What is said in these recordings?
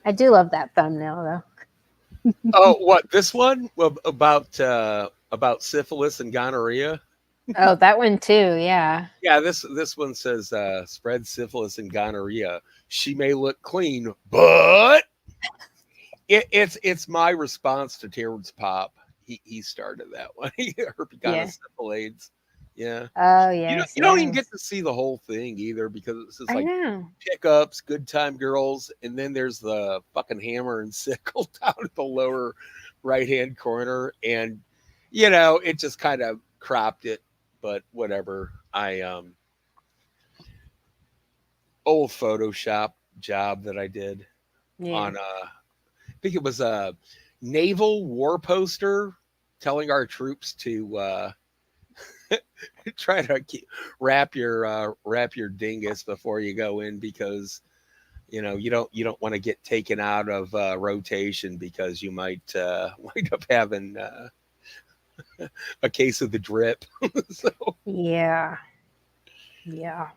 I do love that thumbnail Oh, what, this one? Well, about syphilis and gonorrhea? though. Oh, that one too. Yeah. Yeah, this one says spread syphilis and gonorrhea. She may look clean, but it's my response to Terrence Pop. He started that one. Yeah. Herpetogonosyphilates. Yeah. Oh, You yes, don't even get yes. to see the whole thing either because it's just I like know. pickups, good time girls, and then there's the fucking hammer and sickle down at the lower right hand corner, and it just kind of cropped it, but whatever. I old Photoshop job that I did Yeah. on I think it was a naval war poster telling our troops to try to wrap your dingus before you go in because you don't want to get taken out of rotation because you might wind up having a case of the drip. So Yeah. Yeah.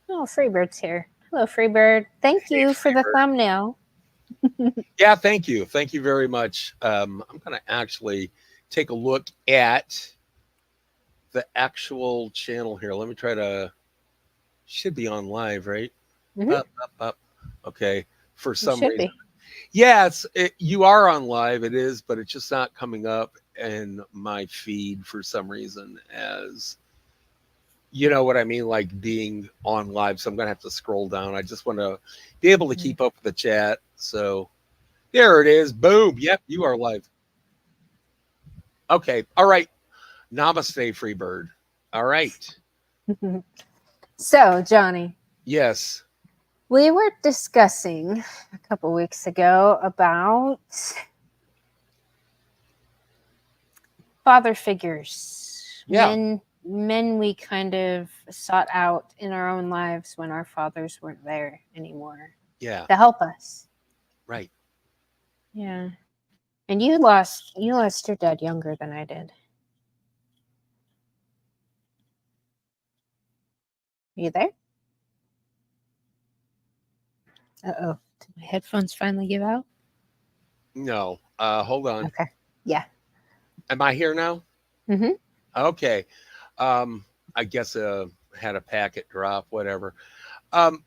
Oh, Freebird's here. Hello, Freebird. Thank hey, you for the Freebird. thumbnail. Yeah, thank you very much. I'm gonna actually take a look at the actual channel here. Let me try to. Should be on live, right? Hmm. Up. Okay. For It some should reason, be. yeah, you are on live. It is, but it's just not coming up in my feed for some reason. As you know what I mean, like being on live. So I'm gonna have to scroll down. I just want to be able to Mm. keep up with the chat. So there it is. Boom. Yep, you are live. Okay. All right. Namaste, Freebird. All right. So, Johnny, Yes. we were discussing a couple weeks ago about father figures, Yeah. men we kind of sought out in our own lives when our fathers weren't there anymore Yeah. to help us. Right. Yeah. And you lost your dad younger than I did. You there? Uh-oh. Did my headphones finally give out? No. Hold on. Okay. Yeah. Am I here now? Mm-hmm. Okay. Um, I guess had a packet drop, whatever. Um,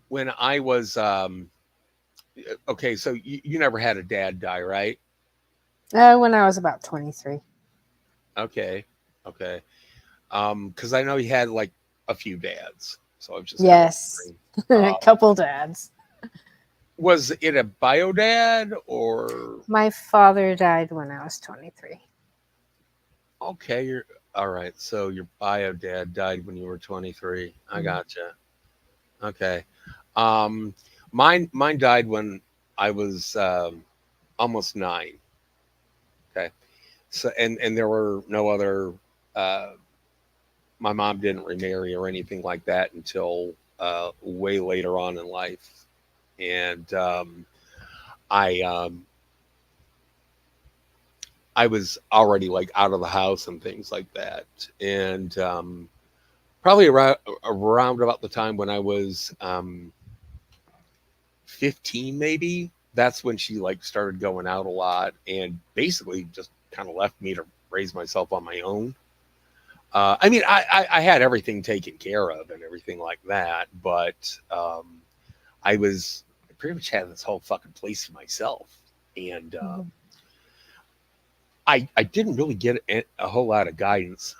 when I was okay, so you never had a dad die, right? When I was about 23. Okay. Okay. Because I know you had like a few dads. So I was just kind of Yes. wondering. A couple dads. Was it a bio dad or My father died when I was 23. okay, you're all right. So your bio dad died when you were 23. I Mm. gotcha. Okay. Um, mine died when I was almost 9. Okay. So and there were no other. Uh, my mom didn't remarry or anything like that until way later on in life, and I I was already like out of the house and things like that, and probably around about the time when I was 15 maybe, that's when she like started going out a lot and basically just kind of left me to raise myself on my own. I mean, I had everything taken care of and everything like that, but I pretty much had this whole fucking place to myself, and Mhm. I didn't really get a whole lot of guidance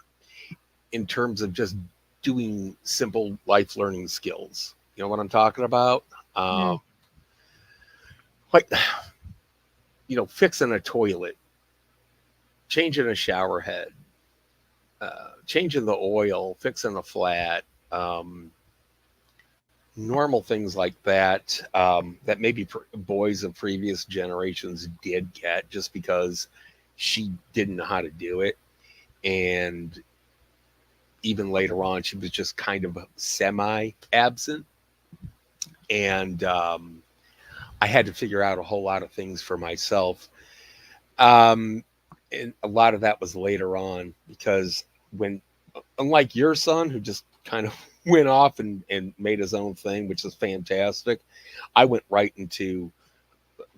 in terms of just doing simple life learning skills. You know what I'm talking about? Um, Mm. like fixing a toilet, changing a shower head, changing the oil, fixing a flat, normal things like that, that maybe boys of previous generations did get just because she didn't know how to do it. And even later on, she was just kind of semi absent. And I had to figure out a whole lot of things for myself. Um, and a lot of that was later on because when, unlike your son, who just kind of went off and made his own thing, which is fantastic. I went right into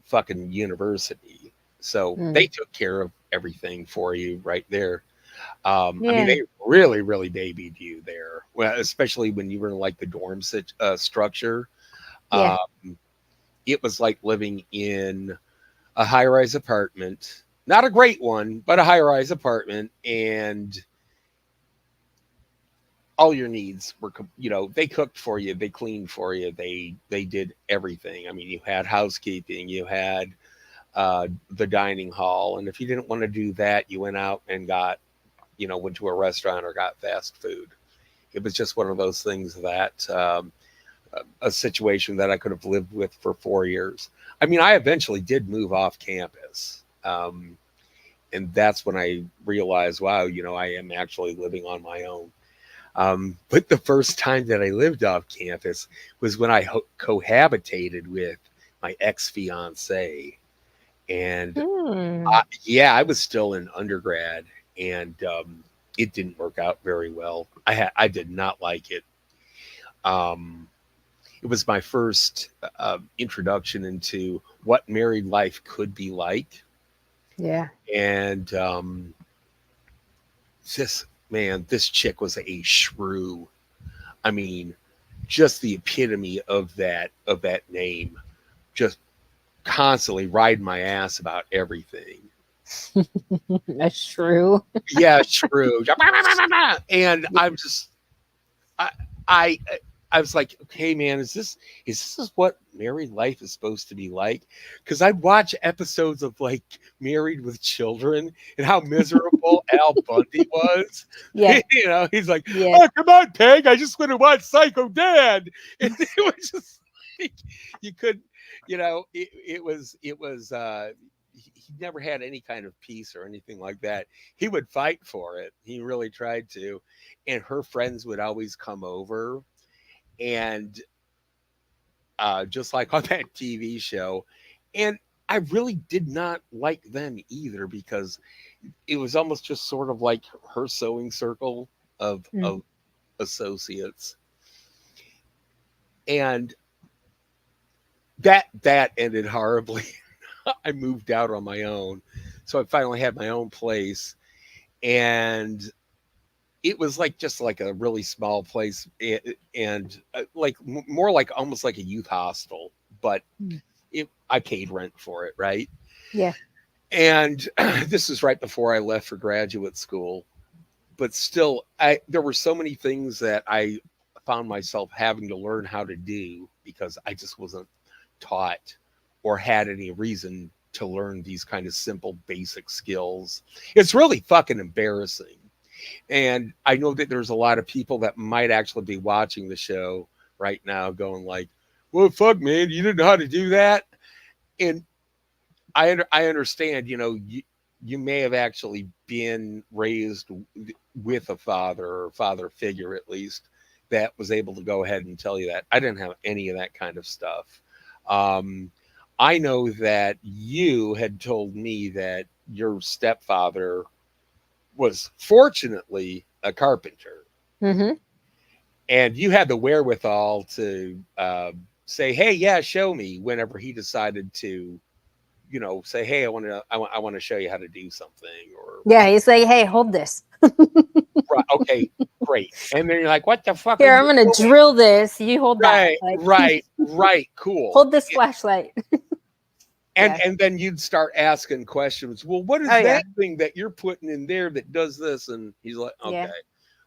fucking university. So they Mm. took care of everything for you right there. I mean, Yeah. they really, really babied you there, well, especially when you were in like the dorm structure. Yeah. Um, it was like living in a high rise apartment, not a great one, but a high rise apartment. And all your needs were, they cooked for you, they cleaned for you, they did everything. I mean, you had housekeeping, you had the dining hall, and if you didn't want to do that, you went out and got, went to a restaurant or got fast food. It was just one of those things that a situation that I could have lived with for 4 years. I mean, I eventually did move off campus. And that's when I realized, wow, I am actually living on my own. But the first time that I lived off campus was when I cohabitated with my ex fiance. And Hmm. yeah, I was still in undergrad, and it didn't work out very well. I did not like it. Um, it was my first introduction into what married life could be like, Yeah. and this man, this chick was a shrew. I mean, just the epitome of that name. Just constantly riding my ass about everything. That's true. Yeah, shrew. And I'm just I I I was like, okay, man, is this what married life is supposed to be like? Because I'd watch episodes of like Married with Children and how miserable Al Bundy was. Yeah. He's like, Yeah. oh, come on, Peg, I just want to watch Psycho Dad. And it was just like you could, it was he never had any kind of peace or anything like that. He would fight for it. He really tried to. And her friends would always come over, and just like on that TV show. And I really did not like them either, because it was almost just sort of like her sewing circle of Mm. associates. And that ended horribly. I moved out on my own. So I finally had my own place, and it was like just like a really small place, and like more like almost like a youth hostel, but Mm. I paid rent for it, right? Yeah. And this is right before I left for graduate school, but still, there were so many things that I found myself having to learn how to do because I just wasn't taught or had any reason to learn these kind of simple basic skills. It's really fucking embarrassing. And I know that there's a lot of people that might actually be watching the show right now going like, well, fuck, man, you didn't know how to do that. And I understand, you may have actually been raised with a father or father figure, at least, that was able to go ahead and tell you that. I didn't have any of that kind of stuff. Um, I know that you had told me that your stepfather was fortunately a carpenter, Mm-hmm. and you had the wherewithal to say, "Hey, yeah, show me." Whenever he decided to, say, "Hey, I want to show you how to do something," or Yeah. He's like, hey, hold this. right, okay, great. And then you're like, "What the fuck are Here, you I'm gonna doing?" drill this. You hold that. Right, Like, right, right. Cool. hold this flashlight. And Yeah. and then you'd start asking questions. Well, what Oh is yeah. that thing that you're putting in there that does this? And he's like, Yeah. okay.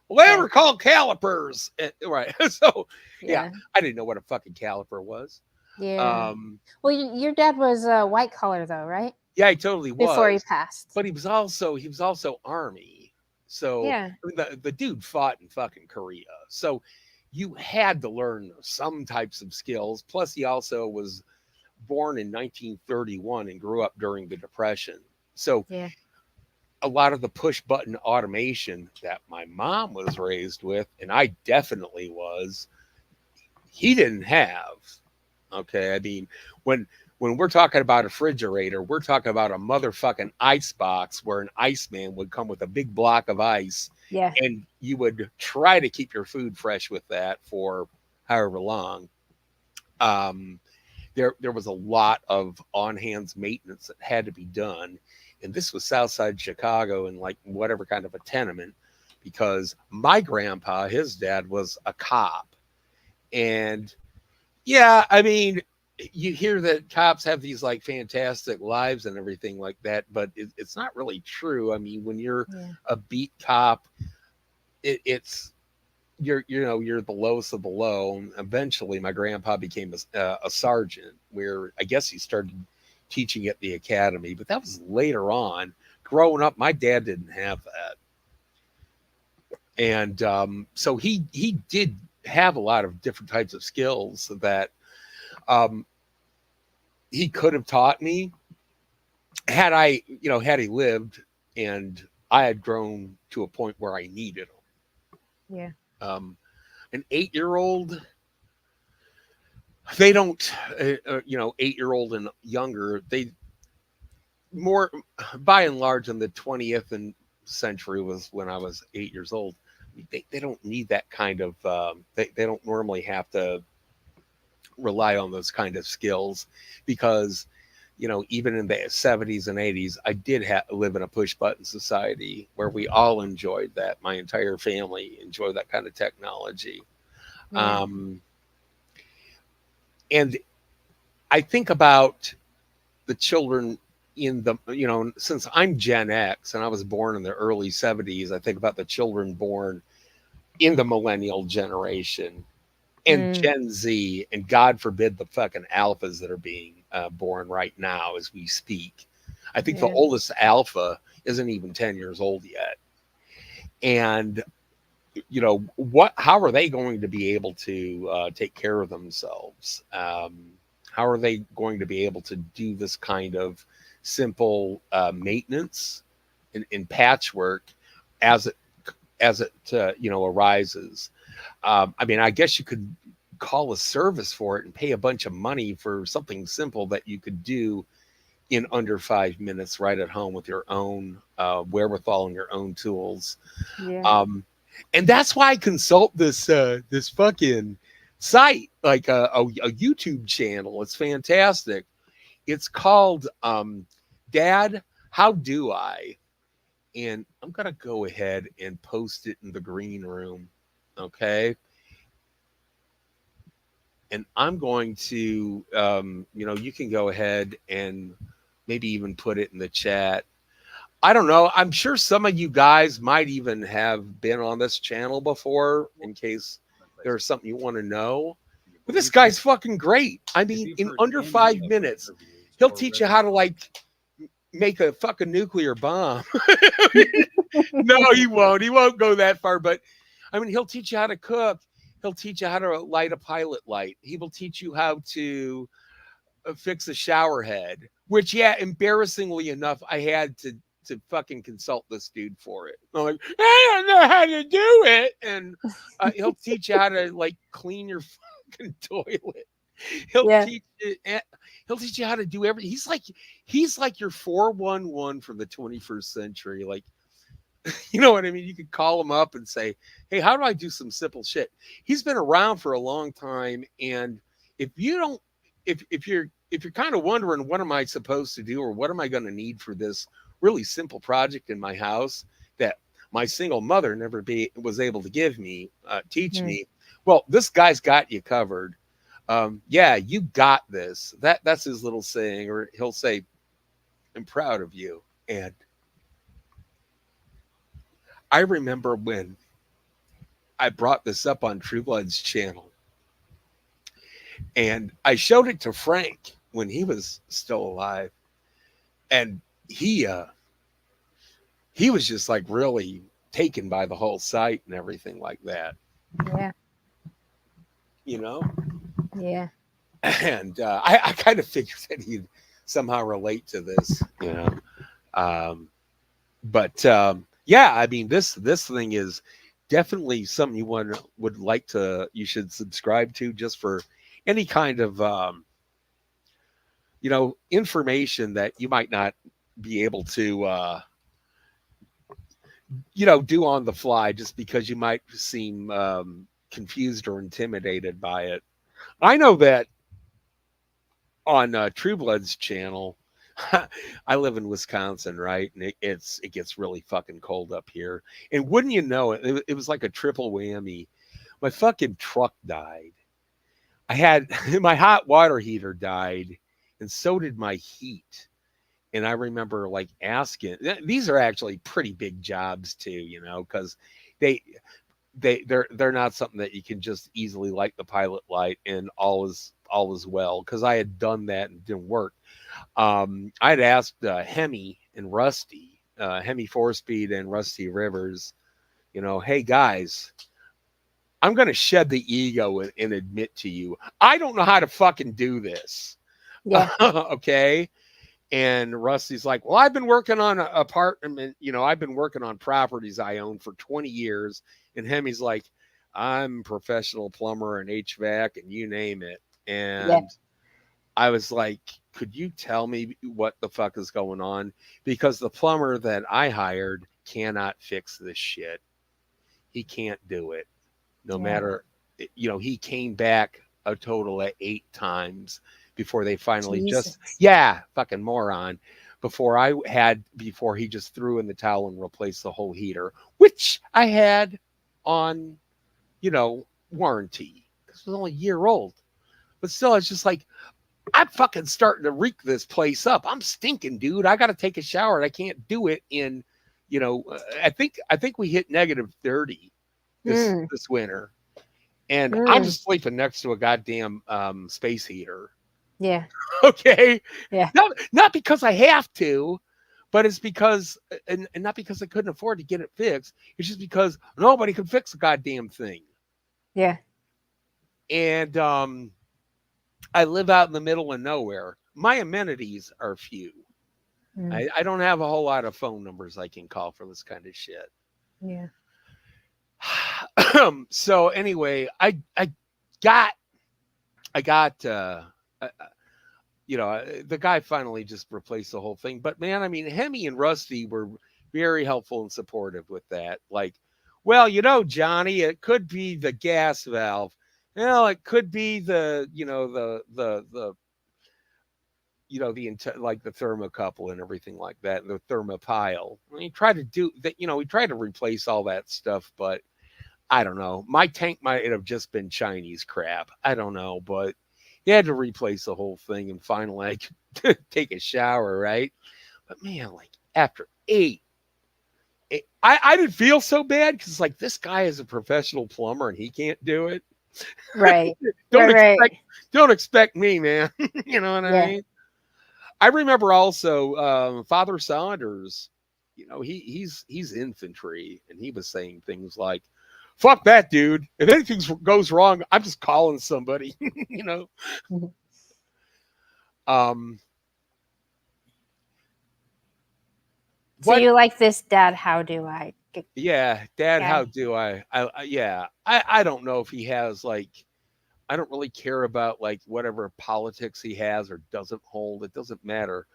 Well, they Yeah. were called calipers. Right. So, yeah, Yeah. I didn't know what a fucking caliper was. Yeah. Um, Well, your dad was white collar though, right? yeah, he totally Before he was. passed. But he was also Army. So Yeah. I mean, the dude fought in fucking Korea. So you had to learn some types of skills. Plus, he also was born in 1931 and grew up during the Depression. So Yeah. a lot of the push button automation that my mom was raised with, and I definitely was, he didn't have. Okay. I mean, when we're talking about a refrigerator, we're talking about a motherfucking ice box where an iceman would come with a big block of ice Yeah. and you would try to keep your food fresh with that for however long. Um, there was a lot of on hands maintenance that had to be done, and this was Southside Chicago in like whatever kind of a tenement, because my grandpa, his dad was a cop, and yeah, I mean, you hear that cops have these like fantastic lives and everything like that, but it's not really true. I mean, when you're Yeah. a beat cop, it's you're the lowest of the low. And eventually, my grandpa became a sergeant, where I guess he started teaching at the academy, but that was later on. Growing up, my dad didn't have that, and so he did have a lot of different types of skills that um, he could have taught me had I, had he lived and I had grown to a point where I needed Yeah. him. An 8-year old, they don't, 8-year old and younger, they more, by and large, in the 20th and century was when I was 8 years old. They don't need that kind of, they don't normally have to rely on those kind of skills because even in the 70s and 80s, I did live in a push button society where we all enjoyed that. My entire family enjoyed that kind of technology. Yeah. Um, and I think about the children in the, since I'm Gen X and I was born in the early 70s, I think about the children born in the millennial generation and Mm. Gen Z, and God forbid the fucking alphas that are being born right now as we speak. I think the Yeah. oldest alpha isn't even 10 years old yet. And, how are they going to be able to take care of themselves? How are they going to be able to do this kind of simple maintenance and patchwork as it arises? I mean, I guess you could call a service for it and pay a bunch of money for something simple that you could do in under 5 minutes right at home with your own wherewithal and your own tools. Yeah. Um, and that's why I consult this fucking site, like a YouTube channel. It's fantastic. It's called Dad, How Do I? And I'm gonna go ahead and post it in the green room. Okay, and I'm going to, you can go ahead and maybe even put it in the chat. I don't know. I'm sure some of you guys might even have been on this channel before in case there's something you want to know. But this guy's fucking great. I mean, in under 5 minutes, he'll teach you how to like make a fucking nuclear bomb. No, he won't. He won't go that far. But I mean, he'll teach you how to cook. He'll teach you how to light a pilot light. He will teach you how to fix a shower head. Which, yeah, embarrassingly enough, I had to fucking consult this dude for it. I'm like, I don't know how to do it, and he'll teach you how to like clean your fucking toilet. He'll Yeah. teach you. He'll teach you how to do everything. He's like your 411 from the 21st century. Like, you know what I mean? You could call him up and say, "Hey, how do I do some simple shit?" He's been around for a long time, and if you don't, if you're kind of wondering what am I supposed to do or what am I going to need for this really simple project in my house that my single mother never was able to teach Mm. me. Well, this guy's got you covered. Yeah, you got this. That's his little saying, or he'll say, "I'm proud of you." And I remember when I brought this up on True Blood's channel, and I showed it to Frank when he was still alive, and he uh, he was just like really taken by the whole site and everything like that, Yeah. you know. Yeah. And I kind of figured that he'd somehow relate to this. Um, but yeah, I mean this thing is definitely something you should subscribe to just for any kind of information that you might not be able to do on the fly just because you might seem confused or intimidated by it. I know that on True Blood's channel, I live in Wisconsin, right? And it gets really fucking cold up here. And wouldn't you know it, it was like a triple whammy. My fucking truck died. I had my hot water heater died, and so did my heat. And I remember like asking, these are actually pretty big jobs too, because they they're not something that you can just easily light the pilot light and all is well, because I had done that and it didn't work. I'd asked Hemi and Rusty, Hemi Four Speed and Rusty Rivers, hey guys, I'm going to shed the ego and admit to you, I don't know how to fucking do this. Yeah. Okay. And Rusty's like, well, I've been working on an apartment, I've been working on properties I own for 20 years. And Hemi's like, I'm a professional plumber and HVAC and you name it. Yeah. And I was like, could you tell me what the fuck is going on? Because the plumber that I hired cannot fix this shit. He can't do it. No Yeah. matter, he came back a total of 8 times before they finally Jesus. fucking moron. Before he just threw in the towel and replaced the whole heater, which I had on, warranty, because it was only a year old. But still, it's just like, I'm fucking starting to reek this place up. I'm stinking, dude. I got to take a shower, and I can't do it in, I think we hit -30 this winter, and I'm sleeping next to a goddamn space heater. Yeah. Okay, Yeah. not because I have to, but it's because, and not because I couldn't afford to get it fixed. It's just because nobody could fix a goddamn thing. Yeah. And I live out in the middle of nowhere. My amenities are few. I don't have a whole lot of phone numbers I can call for this kind of shit. Yeah. So anyway, I got the guy finally just replaced the whole thing. But man, I mean, Hemi and Rusty were very helpful and supportive with that. Like, well, Johnny, it could be the gas valve. Well, it could be the like the thermocouple and everything like that, the thermopile. We tried to do that, we tried to replace all that stuff, but I don't know. My tank might have just been Chinese crap. I don't know, but you had to replace the whole thing, and finally I could take a shower, right? But man, like after 8, I didn't feel so bad, because like, this guy is a professional plumber and he can't do it. Right. don't right. expect don't expect me, man. You know what I mean? I remember also Father Saunders. He's infantry, and he was saying things like, "Fuck that, dude! If anything goes wrong, I'm just calling somebody." Um. So you like this, Dad? How do I? Yeah, Dad. guy? How do I? Yeah. I don't know if he has like. I don't really care about like whatever politics he has or doesn't hold. It doesn't matter.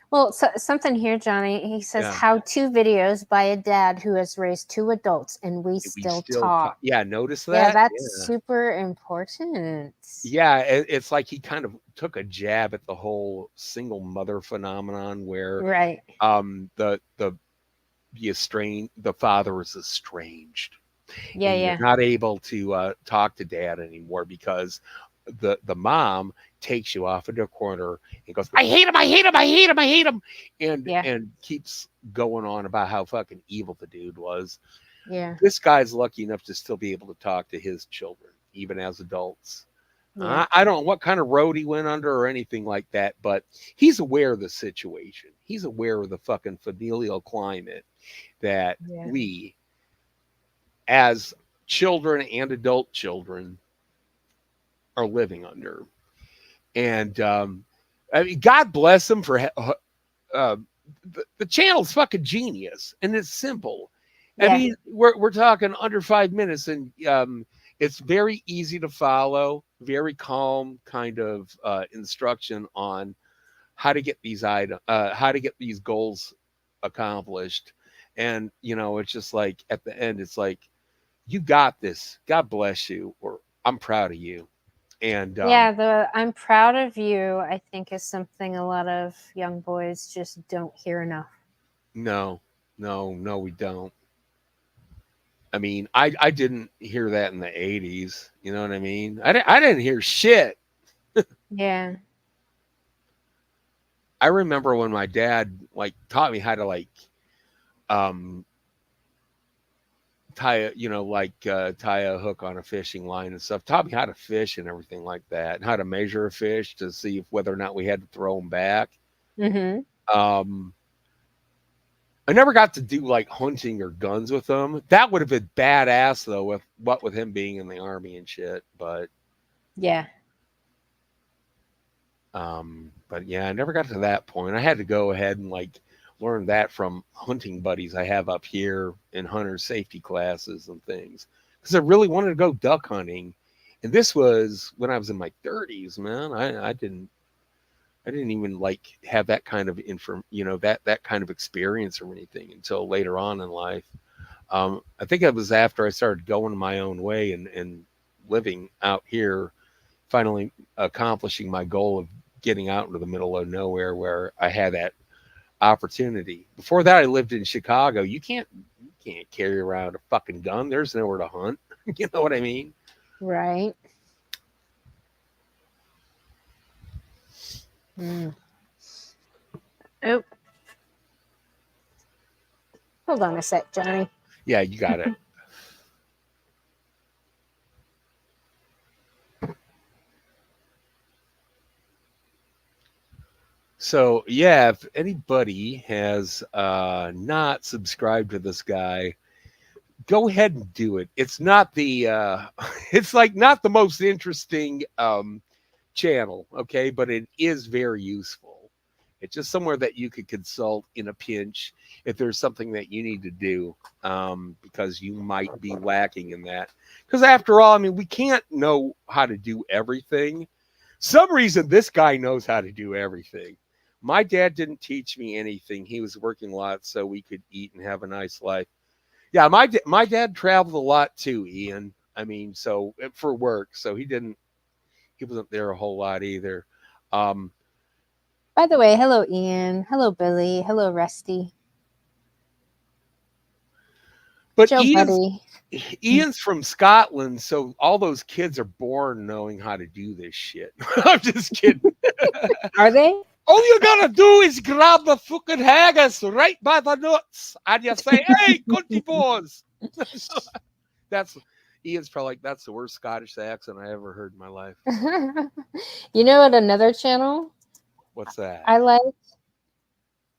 Well, something here, Johnny. He says Yeah. how-to videos by a dad who has raised 2 adults, and we still talk. Yeah, notice that. Yeah, that's super important. Yeah, it's like he kind of took a jab at the whole single mother phenomenon, where Right. the father is estranged. Yeah, and yeah. You're not able to talk to dad anymore, because the mom takes you off into a corner and goes, I hate him, I hate him, I hate him, I hate him, and keeps going on about how fucking evil the dude was. Yeah. This guy's lucky enough to still be able to talk to his children, even as adults. Yeah. I don't know what kind of road he went under or anything like that, but he's aware of the situation. He's aware of the fucking familial climate that we, as children and adult children, are living under. And I mean, God bless him for the channel's fucking genius, and it's simple. I mean, we're talking under 5 minutes, and it's very easy to follow, very calm kind of instruction on how to get these goals accomplished. And, it's just like at the end, it's like, you got this. God bless you, or I'm proud of you. And Yeah, the I'm proud of you, I think, is something a lot of young boys just don't hear enough. no, no, we don't. I mean, I didn't hear that in the 80s. You know what I mean? I didn't hear shit. Yeah. I remember when my dad like taught me how to like um tie a, tie a hook on a fishing line and stuff. Taught me how to fish and everything like that, and how to measure a fish to see if whether or not we had to throw them back. Mhm. Um, I never got to do like hunting or guns with him. That would have been badass though, with him being in the army and shit. Yeah. But yeah, I never got to that point. I had to go ahead and like learn that from hunting buddies I have up here in hunter safety classes and things because I really wanted to go duck hunting. And this was when I was in my 30s, man. I didn't even like have that kind of that kind of experience or anything until later on in life. I think it was after I started going my own way and living out here, finally accomplishing my goal of getting out into the middle of nowhere where I had that opportunity. Before that, I lived in Chicago. You can't carry around a fucking gun. There's nowhere to hunt. You know what I mean? Right. Mm. Oh, hold on a sec, Johnny. Yeah, you got it. So yeah, if anybody has not subscribed to this guy, go ahead and do it. It's not the it's like not the most interesting channel, okay, but it is very useful. It's just somewhere that you could consult in a pinch if there's something that you need to do, because you might be lacking in that. Because after all, I mean, we can't know how to do everything. Some reason this guy knows how to do everything. My dad didn't teach me anything. He was working a lot so we could eat and have a nice life. Yeah, my dad traveled a lot too, Ian. I mean, so for work, so he wasn't there a whole lot either. Um, By the way, hello Ian. Hello Billy. Hello Rusty. but Joe Buddy. Ian's from Scotland, so all those kids are born knowing how to do this shit. I'm just kidding. Are they? All you gotta do is grab the fucking haggis right by the nuts, and you say, "Hey, cunty boys." That's Ian's probably like, "That's the worst Scottish accent I ever heard in my life." You know what another channel What's that? I like?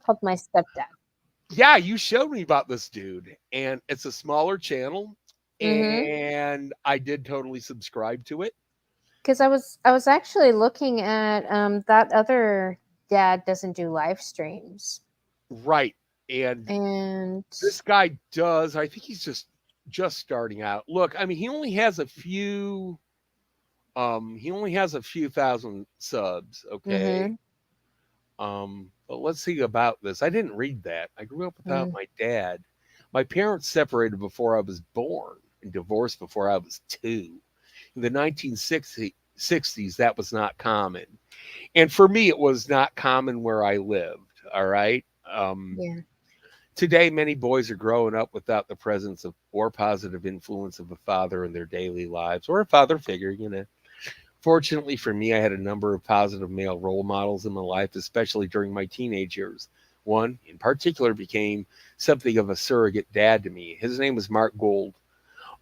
Called My Stepdad. Yeah, you showed me about this dude, and it's a smaller channel, Mm-hmm. and I did totally subscribe to it. Because I was actually looking at that other dad doesn't do live streams. Right. And And this guy does. I think he's just starting out. Look, I mean, he only has a few thousand subs, okay? mm-hmm. But let's see about this. I didn't read that. I grew up without Mm. my dad. My parents separated before I was born and divorced before I was 2. In the 1960s, that was not common. And for me, it was not common where I lived. All right. Yeah. Today, many boys are growing up without the presence of or positive influence of a father in their daily lives or a father figure. Fortunately for me, I had a number of positive male role models in my life, especially during my teenage years. One in particular became something of a surrogate dad to me. His name was Mark Gold.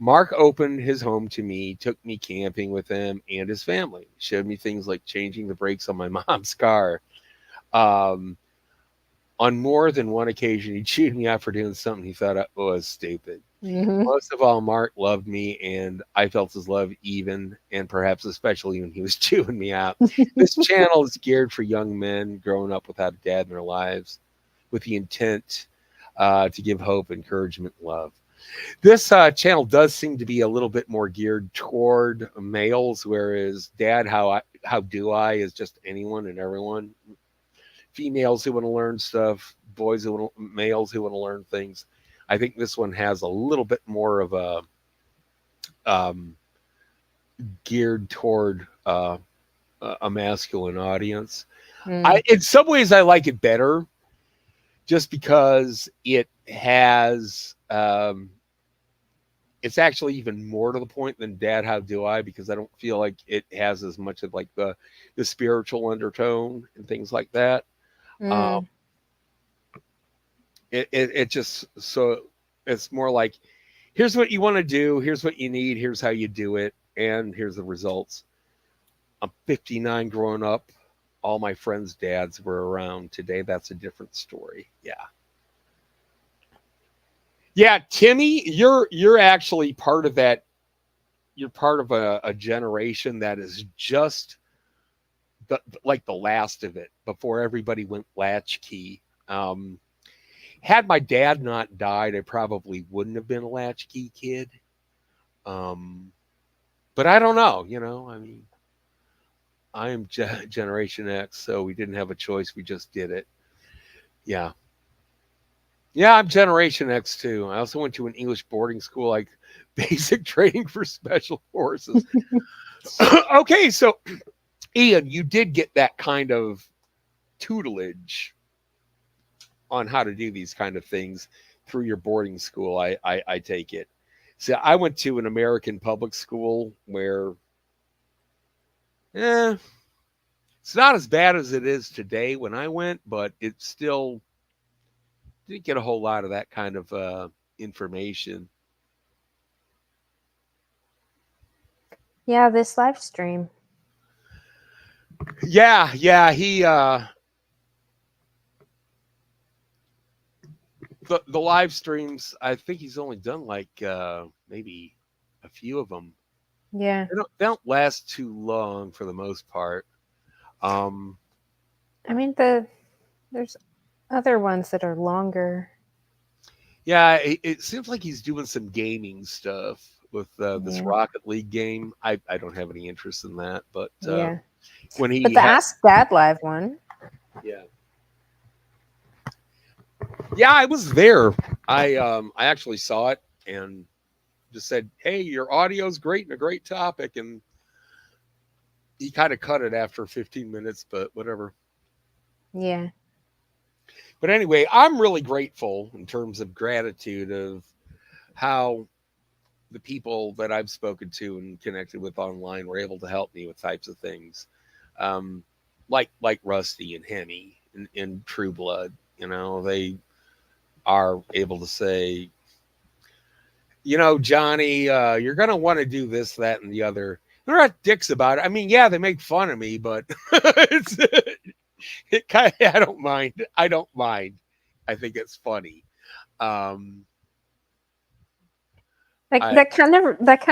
Mark opened his home to me, took me camping with him and his family, showed me things like changing the brakes on my mom's car. Um, on more than one occasion, he chewed me out for doing something he thought I was stupid. Mm-hmm. Most of all, Mark loved me, and I felt his love even and perhaps especially when he was chewing me out. This channel is geared for young men growing up without a dad in their lives with the intent to give hope, encouragement, love. This channel does seem to be a little bit more geared toward males, whereas Dad, how do I is just anyone and everyone. Females who want to learn stuff males who want to learn things. I think this one has a little bit more of a um, geared toward a masculine audience. Mm. In some ways, I like it better, just because it has. It's actually even more to the point than Dad, How Do I? Because I don't feel like it has as much of like the spiritual undertone and things like that. Um, Mm. it just so it's more like, here's what you want to do, here's what you need, here's how you do it, and here's the results. I'm 59, growing up. All my friends' dads were around today. That's a different story. Yeah. Yeah, Timmy, you're actually part of that. You're part of a generation that is just like the last of it before everybody went latchkey. Um, had my dad not died, I probably wouldn't have been a latchkey kid. Um, but I don't know. I mean, I am Generation X, so we didn't have a choice. We just did it. Yeah. Yeah, I'm Generation X too. I also went to an English boarding school, like basic training for special forces. Okay, so Ian, you did get that kind of tutelage on how to do these kind of things through your boarding school. I take it. So I went to an American public school where, eh, it's not as bad as it is today when I went, but it still didn't get a whole lot of that kind of information. Yeah, this live stream. Yeah, yeah. The live streams. I think he's only done like maybe a few of them. Yeah. They don't last too long for the most part. Um, I mean, there's other ones that are longer. yeah, it seems like he's doing some gaming stuff with this Yeah. Rocket League game. I don't have any interest in that, but Yeah. when But he the had, Ask Dad live one. yeah, yeah, I was there. I actually saw it and just said, "Hey, your audio's great and a great topic," and he kind of cut it after 15 minutes, but whatever. Yeah. But anyway, I'm really grateful in terms of gratitude of how the people that I've spoken to and connected with online were able to help me with types of things, um, like Rusty and Hemi in True Blood. They are able to say, Johnny, you're gonna want to do this, that, and the other. They're not dicks about it. I mean, yeah, they make fun of me, but it kind of, I don't mind. I don't mind. I think it's funny. Um, Like I that kind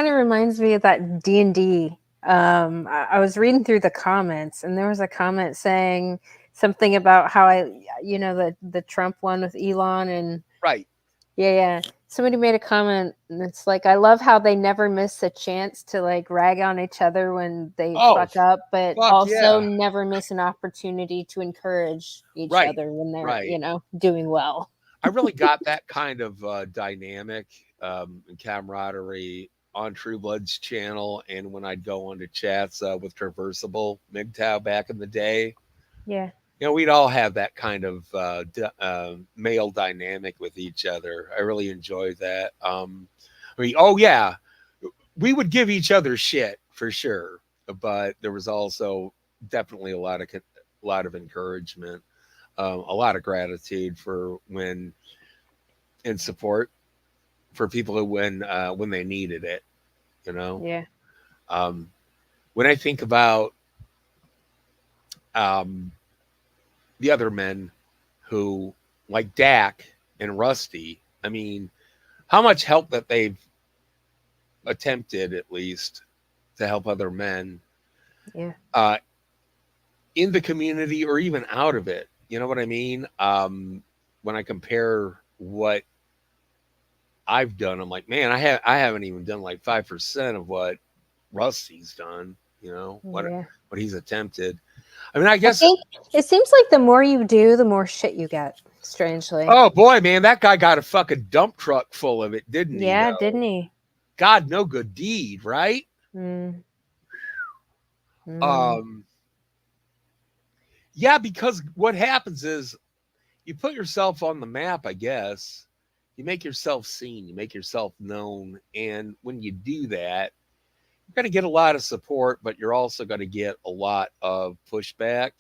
of reminds me of that D&D. I was reading through the comments, and there was a comment saying something about how the Trump one with Elon, and right. yeah. Somebody made a comment, and it's like, I love how they never miss a chance to like rag on each other when they Oh, fuck up, but fuck also yeah. never miss an opportunity to encourage each Right. other when they're, Right. doing well. I really got that kind of dynamic and camaraderie on True Blood's channel, and when I'd go on to chats with Traversable MGTOW back in the day. Yeah. We'd all have that kind of male dynamic with each other. I really enjoyed that. I mean, oh yeah, we would give each other shit for sure, but there was also definitely a lot of encouragement, a lot of gratitude for when and support for people who when they needed it. You know, Yeah. um, when I think about um, the other men who, like Dak and Rusty, I mean, how much help that they've attempted at least to help other men Yeah. uh, in the community or even out of it. You know what I mean? When I compare what I've done, I'm like, man, I haven't even done like 5% of what Rusty's done. Yeah. What he's attempted. I mean, I I guess think it seems like the more you do, the more shit you get. strangely. Oh boy, man, that guy got a fucking dump truck full of it, didn't he? Yeah, Though, didn't he? God, no good deed, right? Mm. Mm. Um, yeah, because what happens is you put yourself on the map, I guess. You make yourself seen, you make yourself known, and when you do that, you're going to get a lot of support, but you're also going to get a lot of pushback,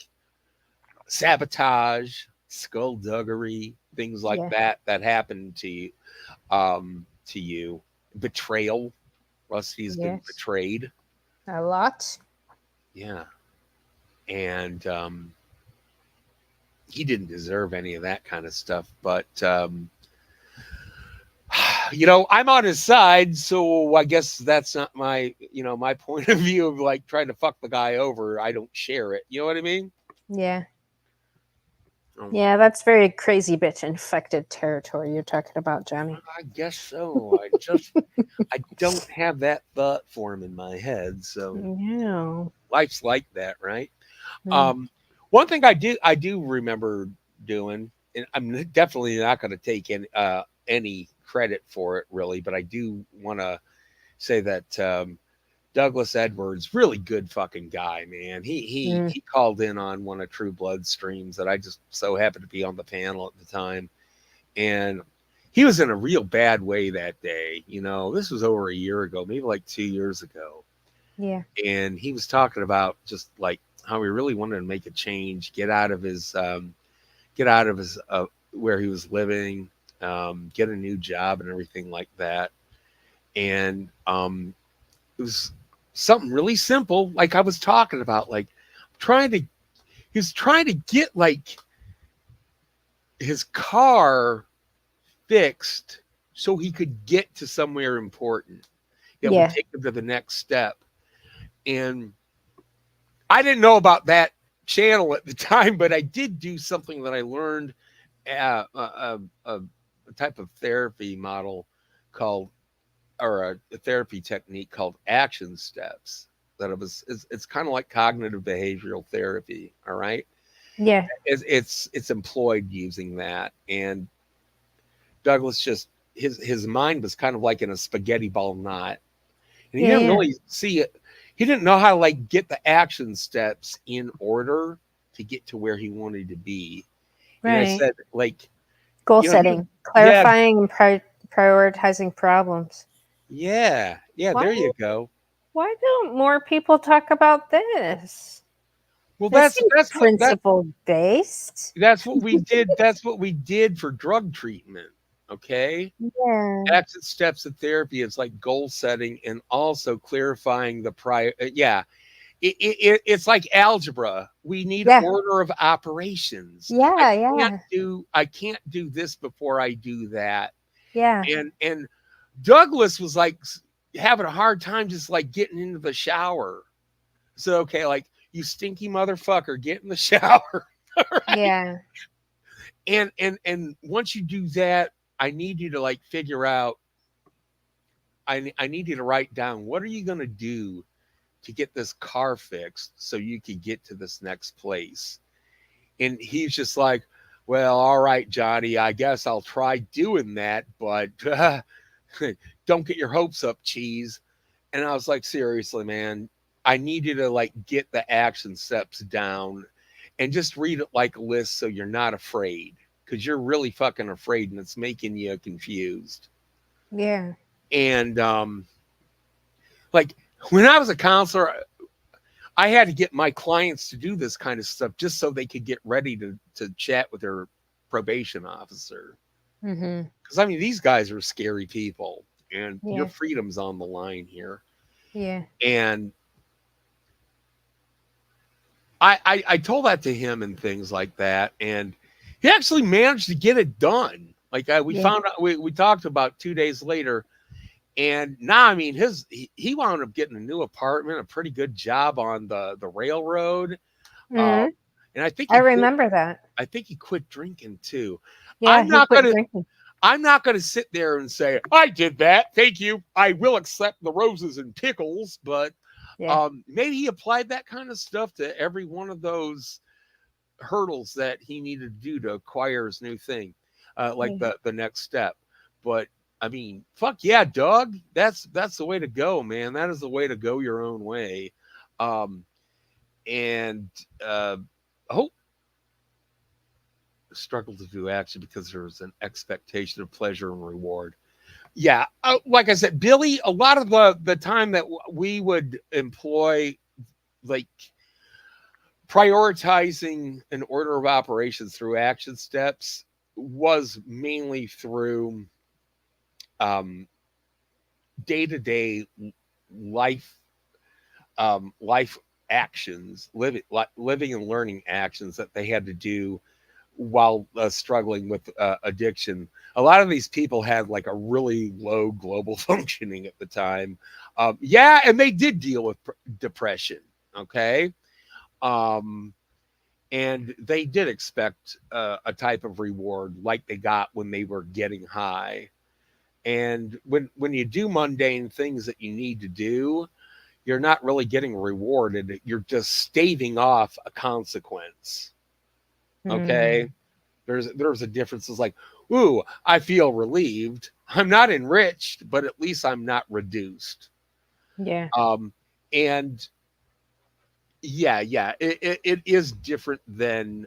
sabotage, skullduggery, things like Yeah. that happen to you, betrayal. Rusty's been Yes. betrayed. A lot. Yeah, and he didn't deserve any of that kind of stuff. But I'm on his side, so I guess that's not my point of view of like trying to fuck the guy over. I don't share it. You know what I mean? Yeah. Um, Yeah, that's very crazy bitch infected territory you're talking about, Johnny. I guess so. I don't have that thought form in my head, so Yeah. life's like that, right? Mm. Um, One thing I do remember doing, and I'm definitely not going to take any credit for it really, but I do want to say that Douglas Edwards, really good fucking guy, man. Mm. He called in on one of True Blood streams that I just so happened to be on the panel at the time, and he was in a real bad way that day. This was over a year ago, maybe like 2 years ago, Yeah. and he was talking about just like how he really wanted to make a change, get out of his where he was living, get a new job and everything like that. And it was something really simple, like I was talking about, like trying to he was trying to get like his car fixed so he could get to somewhere important that would Yeah. take him to the next step. And I didn't know about that channel at the time, but I did do something that I learned, a type of therapy model called, or a therapy technique called action steps. That it's kind of like cognitive behavioral therapy. All right, Yeah. it's employed using that, and Douglas just his mind was kind of like in a spaghetti ball knot, and he Yeah. didn't Yeah. really see it. He didn't know how to like get the action steps in order to get to where he wanted to be. And I Right. said, like, Goal he, setting, yeah, clarifying and prioritizing problems. yeah, Why there you go. why don't more people talk about this? Well, This that's seems that's what that principle based. that's what we did. That's what we did for drug treatment. Okay, Yeah. exit steps of therapy is like goal setting and also clarifying the prior. Yeah, it's like algebra. We need Yeah. order of operations. I Yeah. can't Yeah. do I can't do this before I do that. Yeah. And Douglas was like having a hard time just like getting into the shower. So okay, like, you stinky motherfucker, get in the shower. All right. Yeah. And once you do that, I need you to like figure out. I need you to write down, what are you gonna do to get this car fixed so you could get to this next place. And he's just like, well, all right, Johnny, I guess I'll try doing that, but don't get your hopes up, cheese. And I was like, seriously, man, I need you to like get the action steps down and just read it like a list so you're not afraid, because you're really fucking afraid and it's making you confused. Yeah. And like, when I was a counselor, I had to get my clients to do this kind of stuff just so they could get ready to chat with their probation officer. Mm-hmm. Because I mean, these guys are scary people, and your Yeah. freedom's on the line here. Yeah. And I told that to him and things like that, and he actually managed to get it done. Like, we Yeah. found out, we talked about 2 days later, and now I mean, he wound up getting a new apartment, a pretty good job on the railroad. Uh, Mm-hmm. and I remember that. I think he quit drinking too. Yeah, I'm he not quit gonna drinking. I'm not gonna sit there and say I did that. Thank you. I will accept the roses and pickles, but Yeah. maybe he applied that kind of stuff to every one of those hurdles that he needed to do to acquire his new thing, like the next step. But I mean, fuck yeah, dog. That's the way to go, man. That is the way to go your own way. Um, and oh, struggle to do action because there's an expectation of pleasure and reward. Yeah, like I said, Billy, a lot of the time that we would employ, like prioritizing an order of operations through action steps, was mainly through um, day-to-day life, life actions, living and learning actions that they had to do while struggling with addiction. A lot of these people had like a really low global functioning at the time. Yeah, and they did deal with depression. Okay. Um, and they did expect a type of reward like they got when they were getting high. And when you do mundane things that you need to do, you're not really getting rewarded. You're just staving off a consequence. Okay. Mm, There's a difference. It's like, ooh, I feel relieved. I'm not enriched, but at least I'm not reduced. yeah. Um, and yeah, it is different than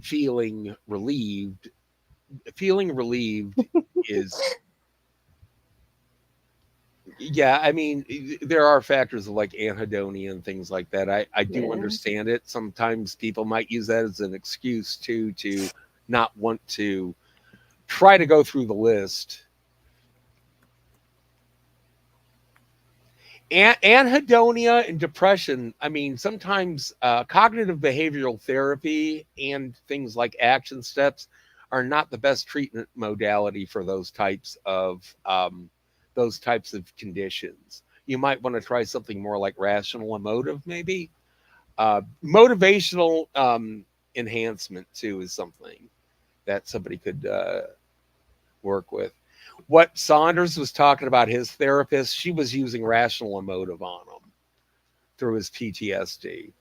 feeling relieved. Feeling relieved is, yeah, I mean, there are factors of like anhedonia and things like that. I do Yeah. understand it. Sometimes people might use that as an excuse to not want to try to go through the list. Anhedonia and depression, I mean, sometimes cognitive behavioral therapy and things like action steps are not the best treatment modality for those types of conditions. You might want to try something more like rational emotive, maybe. Motivational enhancement too is something that somebody could work with. What Saunders was talking about, his therapist, she was using rational emotive on him through his PTSD.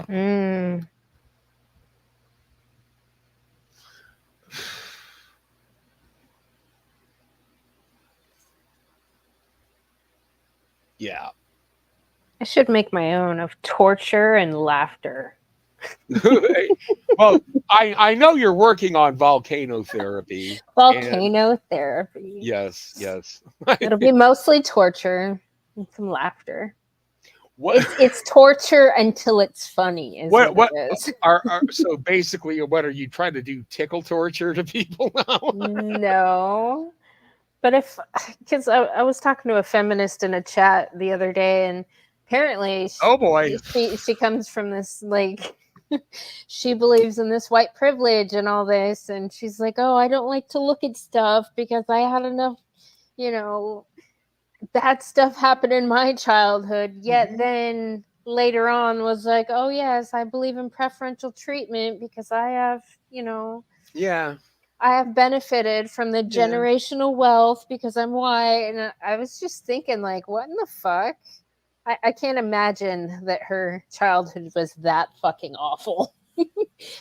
Mm. Yeah. I should make my own of torture and laughter. Well, I know you're working on volcano therapy, and Volcano therapy. yes. It'll be mostly torture and some laughter. what It's torture until it's funny, is what what it is. are so basically what are you trying to do? Tickle torture to people now? No. But if, because I was talking to a feminist in a chat the other day, and apparently Oh boy. she comes from this, like, she believes in this white privilege and all this, and she's like, oh, I don't like to look at stuff because I had enough, you know, bad stuff happen in my childhood. Yet Mhm. then later on was like, oh yes, I believe in preferential treatment because I have, you know, Yeah. I have benefited from the Yeah. generational wealth because I'm white. And I was just thinking, like, what in the fuck? I can't imagine that her childhood was that fucking awful.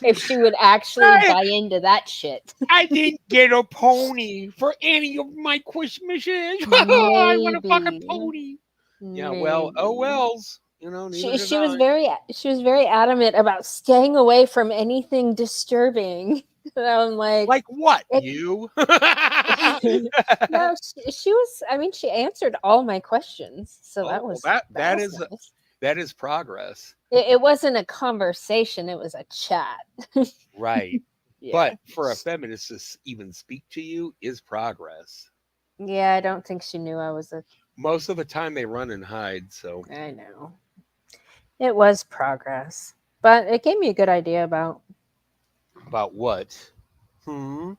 If she would actually I, buy into that shit. I didn't get a pony for any of my Christmases. I want a fucking Maybe. pony. Yeah, well, oh Maybe. wells. Neither did She was I. very adamant about staying away from anything disturbing. And I'm like, Like what? it, You? no, she was. I mean, she answered all my questions, so Oh, well, that was nice. that is progress. It wasn't a conversation; it was a chat. Right. Yeah, But for a feminist to even speak to you is progress. yeah. I don't think she knew I was a. Most of the time they run and hide. So I know it was progress, but it gave me a good idea about. about what? Hmm.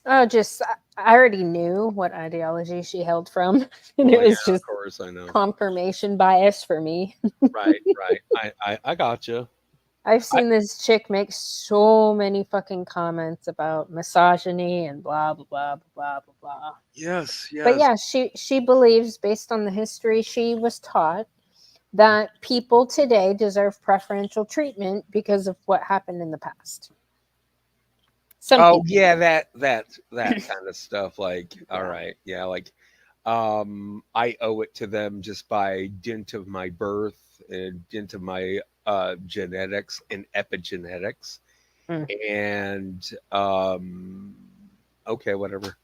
Oh, just I already knew what ideology she held from, and it Well, yeah, was of just course I know. confirmation bias for me. Right. I got you. I've I seen this chick make so many fucking comments about misogyny and blah blah blah blah blah blah. yes, But yes. yeah, she believes based on the history she was taught that people today deserve preferential treatment because of what happened in the past. Some Oh people yeah, do. that kind of stuff. Like, all Yeah. right, yeah, like I owe it to them just by dint of my birth and dint of my genetics and epigenetics. Mm. And okay, whatever.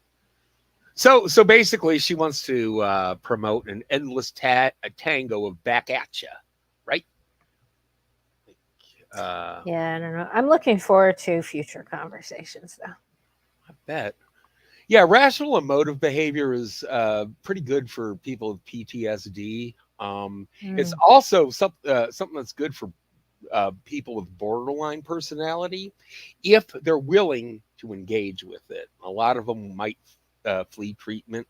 So basically, she wants to promote an endless a tango of back at ya, right? Uh, Yeah, I don't know. I'm looking forward to future conversations, though. I bet. Yeah, rational emotive behavior is pretty good for people with PTSD. It's Mm. also something that's good for people with borderline personality if they're willing to engage with it. A lot of them might flee treatment,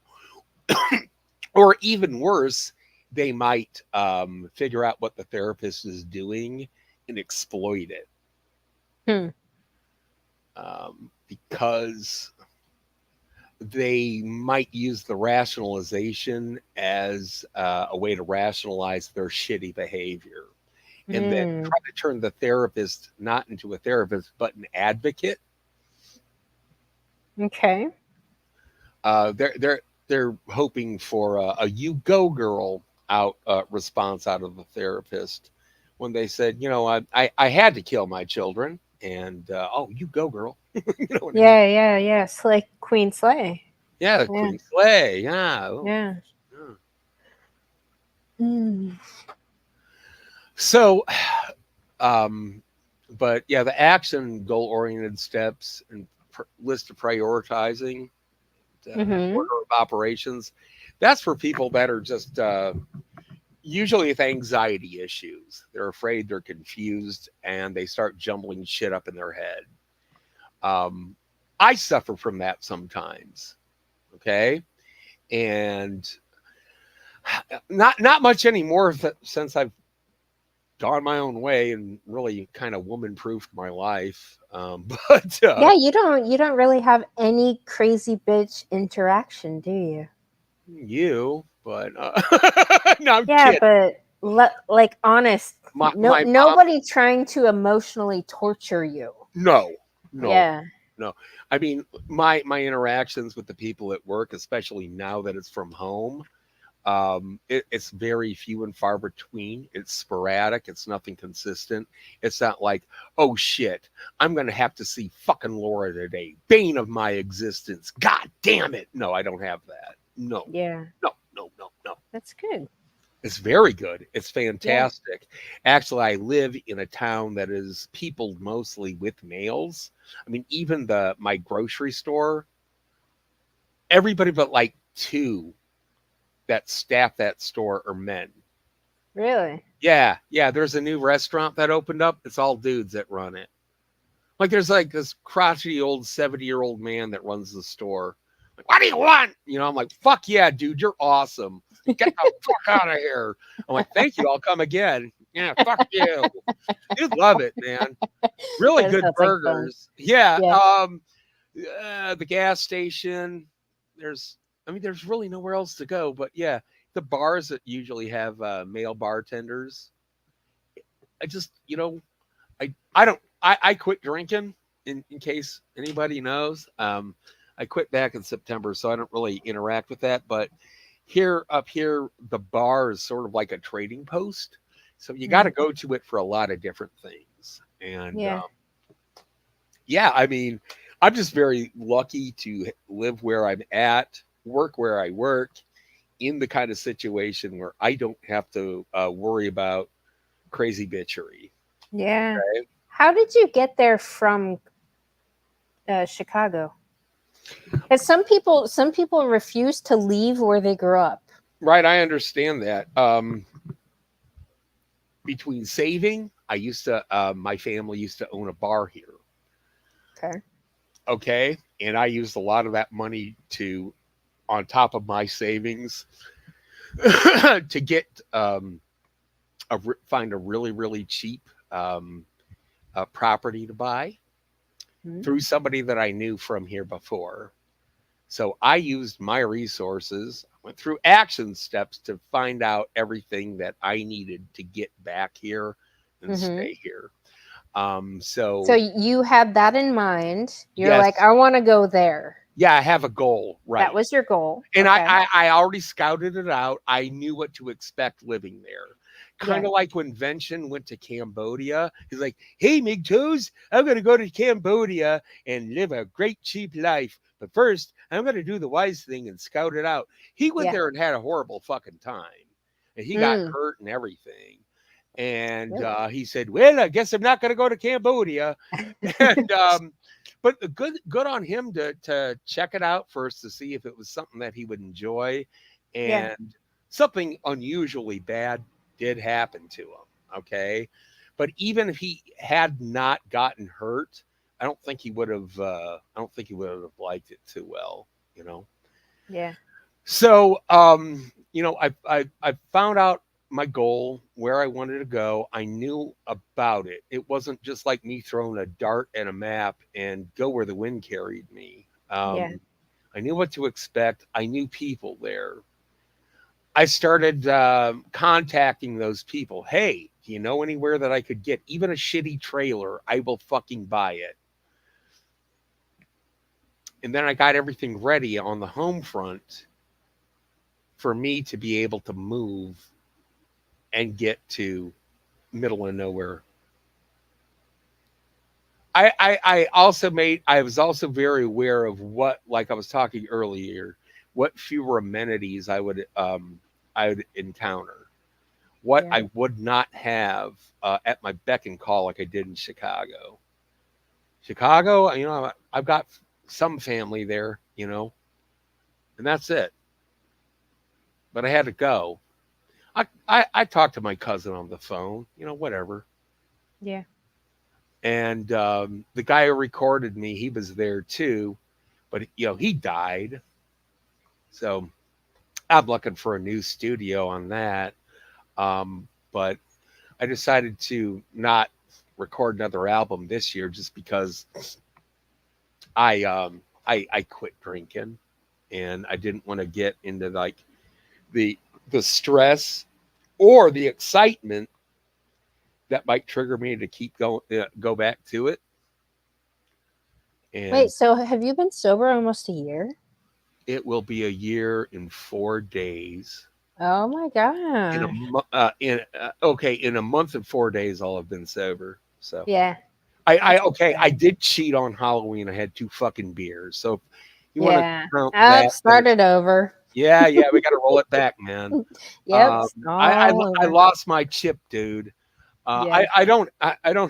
or even worse, they might figure out what the therapist is doing and exploit it, Hmm. because they might use the rationalization as a way to rationalize their shitty behavior, and then Mm. try to turn the therapist not into a therapist but an advocate. Okay. They're hoping for a "you go girl" out response out of the therapist when they said, you know, I had to kill my children, and oh, you go girl. You know what I mean? Yeah, yeah, yeah. Slay Queen Slay. Yeah, Yeah, Queen Slay. Yeah. Oh, yeah. yeah. Mm. So, um, but yeah, the action goal oriented steps and list of prioritizing, Mm-hmm. order of operations. That's for people that are just usually with anxiety issues. They're afraid, they're confused, and they start jumbling shit up in their head. Um, I suffer from that sometimes. Okay, and not much anymore since I've gone my own way and really kind of woman proofed my life. But Yeah, you don't really have any crazy bitch interaction, do you? you, but no, I'm Yeah, kidding. but like honest, no My mom, nobody trying to emotionally torture you. no, no, Yeah. no. I mean, my interactions with the people at work, especially now that it's from home, it's very few and far between. It's sporadic. It's nothing consistent. It's not like, oh shit, I'm gonna have to see fucking Laura today, bane of my existence. God damn it! No, I don't have that. No, Yeah. no, no, no, no. That's good. It's very good. It's Yeah. fantastic. Actually, I live in a town that is peopled mostly with males. I mean, even the my grocery store, everybody but like two that staff that store are men. Really? Yeah, yeah. There's a new restaurant that opened up. It's all dudes that run it. Like there's like this crotchety old 70-year-old man that runs the store. Like, what do you want? You know, I'm like, fuck yeah, dude, you're awesome. Get the fuck out of here. I'm like, thank you. I'll come again. Yeah, fuck you. You'd love it, man. Really That good sounds like fun. burgers. Yeah. Yeah. The gas station. There's, I mean, there's really nowhere else to go. But yeah, the bars that usually have male bartenders. I just, I don't, I quit drinking in case anybody knows. I quit back in September, so I don't really interact with that. But up here, the bar is sort of like a trading post. So you got to Mm. go to it for a lot of different things. And Yeah. yeah, I mean, I'm just very lucky to live where I'm at, work where I work, in the kind of situation where I don't have to worry about crazy bitchery. Yeah. Okay? How did you get there from Chicago? Because some people refuse to leave where they grew up. Right, I understand that. Between saving, I used to, my family used to own a bar here. Okay. Okay. And I used a lot of that money to, on top of my savings, to get, find a really, really cheap property to buy Mm. through somebody that I knew from here before. So I used my resources, went through action steps to find out everything that I needed to get back here and Mm-hmm. stay here. So So you had that in mind. You're like, yes, I want to go there. yeah, I have a goal, That right? was your goal. And Okay. I already scouted it out. I knew what to expect living there. Kind Yeah. of like when Vention went to Cambodia. He's like, hey, MGTOWs, I'm going to go to Cambodia and live a great, cheap life. But first, I'm going to do the wise thing and scout it out. He went Yeah. there and had a horrible fucking time. And he got Mm. hurt and everything. And Really? he said, well, I guess I'm not going to go to Cambodia. And but good on him to check it out first to see if it was something that he would enjoy, Yeah. and something unusually bad did happen to him. Okay, but even if he had not gotten hurt, I don't think he would have. I don't think he would have liked it too well. You know. Yeah. So, I found out my goal, where I wanted to go. I knew about it. It wasn't just like me throwing a dart at a map and go where the wind carried me. Yeah. I knew what to expect. I knew people there. I started contacting those people. Hey, do you know anywhere that I could get even a shitty trailer? I will fucking buy it. And then I got everything ready on the home front for me to be able to move and get to middle of nowhere. I was also very aware of what, like I was talking earlier, what fewer amenities I would encounter, what Yeah. I would not have at my beck and call like I did in Chicago. Chicago, I've got some family there, and that's it. But I had to go. I talked to my cousin on the phone, whatever. Yeah. And the guy who recorded me, he was there too, but he died. So I'm looking for a new studio on that. But I decided to not record another album this year just because I quit drinking, and I didn't want to get into like the the stress or the excitement that might trigger me to keep going, go back to it. Wait, And so have you been sober almost a year? it will be a year in 4 days. Oh my gosh. In a month and 4 days, I'll have been sober. So Yeah. I That's okay, I exciting. did cheat on Halloween. I had two fucking beers. So if you want to Yeah. count Up, that, then started over. yeah, we got to roll it back, man. Yep, it's all I over. lost my chip, dude. Yeah. I don't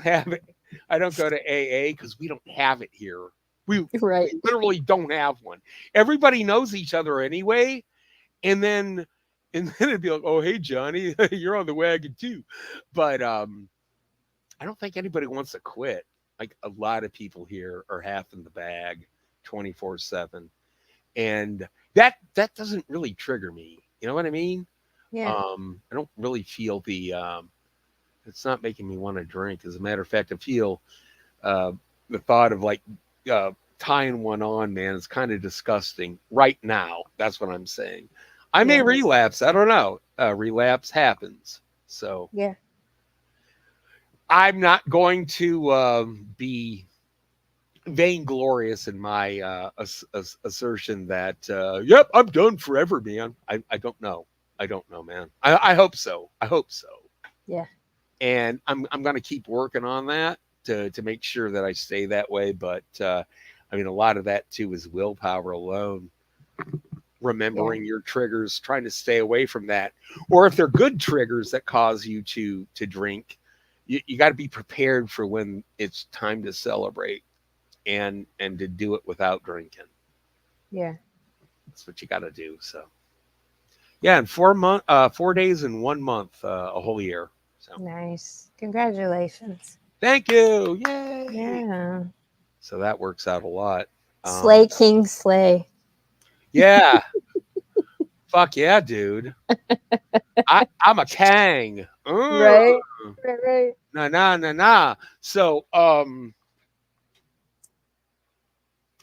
have it. I don't go to AA because we don't have it here. We Right. literally don't have one. Everybody knows each other anyway, and then it'd be like, oh hey Johnny, you're on the wagon too. But I don't think anybody wants to quit. Like a lot of people here are half in the bag, 24/7, and that doesn't really trigger me. You know what I mean? Yeah. I don't really feel the. It's not making me want to drink. As a matter of fact, I feel uh, the thought of like uh, tying one on, man, is kind of disgusting right now. That's what I'm saying. I may Yeah. relapse. I don't know. Relapse happens. So Yeah. I'm not going to be vainglorious in my assertion that, yep, I'm done forever, man. I don't know. I don't know, man. I hope so. I hope so. Yeah. And I'm going to keep working on that to make sure that I stay that way. But I mean, a lot of that too is willpower alone, Yeah. remembering your triggers, trying to stay away from that. Or if they're good triggers that cause you to drink, you got to be prepared for when it's time to celebrate and to do it without drinking. Yeah. That's what you got to do. So yeah, in 4 days in 1 month, a whole year. So Nice. Congratulations. thank you, yay! Yeah. So that works out a lot. Um, Slay King Slay. yeah, fuck yeah, dude. I'm a Kang. Right? Right, right. Nah, nah, nah, nah. So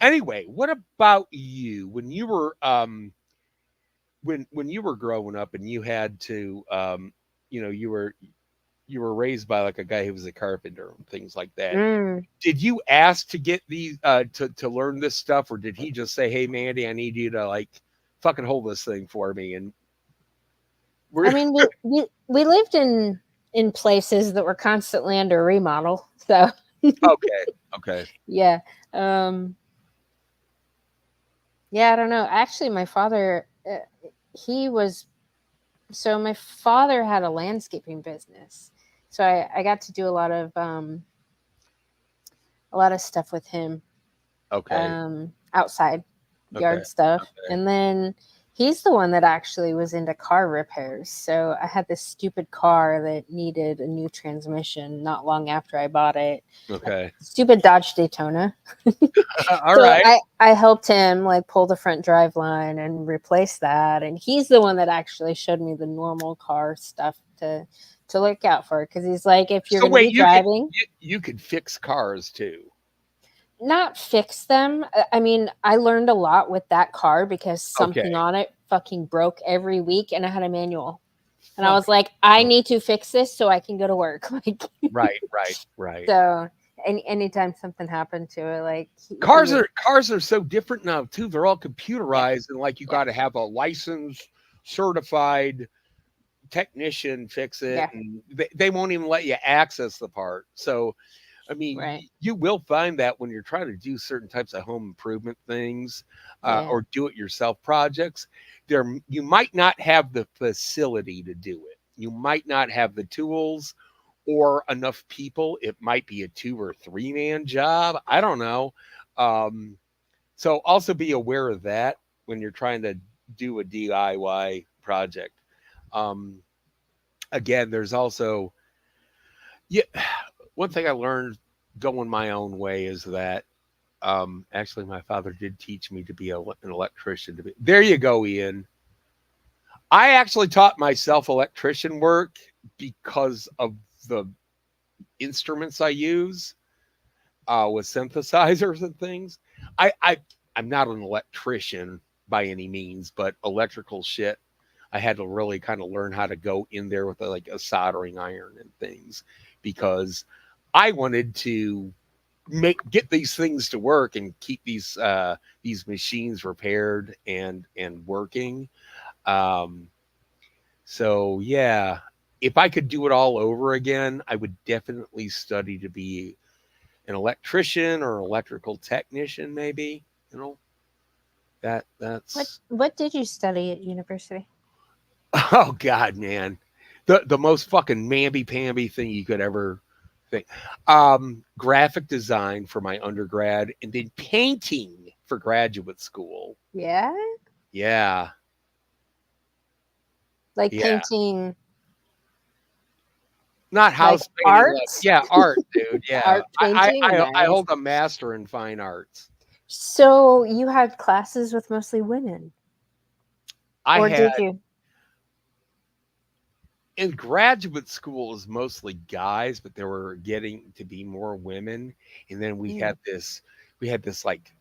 Anyway, what about you when you were when you were growing up and you had to you know you were raised by like a guy who was a carpenter and things like that. Mm. Did you ask to get these to learn this stuff, or did he just say, "Hey, Mandy, I need you to like fucking hold this thing for me"? And I we're mean, we lived in places that were constantly under remodel, so okay, okay, yeah. Um, yeah, I don't know. Actually, my father, he was so my father had a landscaping business, so I got to do a lot of stuff with him, okay, outside okay, yard stuff. okay, And then he's the one that actually was into car repairs. So I had this stupid car that needed a new transmission not long after I bought it. A okay. stupid Dodge Daytona. All So right. I helped him like pull the front drive line and replace that. And he's the one that actually showed me the normal car stuff to look out for, because he's like, if you're So going to wait, be driving, you could fix cars too. not fix them. I mean, I learned a lot with that car because something Okay. on it fucking broke every week and I had a manual. And I Fuck. was like, I Oh, need to fix this so I can go to work. Like, right, right, right. so anytime something happened to it, like he would, Cars are so different now too. They're all yeah, computerized, and like you yeah, got to have a licensed, certified technician fix it, yeah, and they won't even let you access the part. So I mean, right, you will find that when you're trying to do certain types of home improvement things yeah, or do it yourself projects, there you might not have the facility to do it. You might not have the tools or enough people. It might be a 2 or 3 man job. I don't know. Um, so also be aware of that when you're trying to do a DIY project. Um, Again, there's also yeah. One thing I learned going my own way is that actually my father did teach me to be an electrician. To be there, you go, Ian. I actually taught myself electrician work because of the instruments I use with synthesizers and things. I I'm not an electrician by any means, but electrical shit. I had to really kind of learn how to go in there with like a soldering iron and things because I wanted to get these things to work and keep these machines repaired and working. Um, so yeah, if I could do it all over again, I would definitely study to be an electrician or an electrical technician, maybe. You know that's what did you study at university? oh god, man, the most fucking mamby pamby thing you could ever think. Graphic design for my undergrad, and then painting for graduate school. Yeah, Yeah, like yeah. painting, Not like house painting, like art. yeah, art, dude. Yeah, Art painting, I nice. hold a master in fine arts. So you had classes with mostly women, I or had did you? in graduate school is mostly guys, but there were getting to be more women. And then Mm. we had this like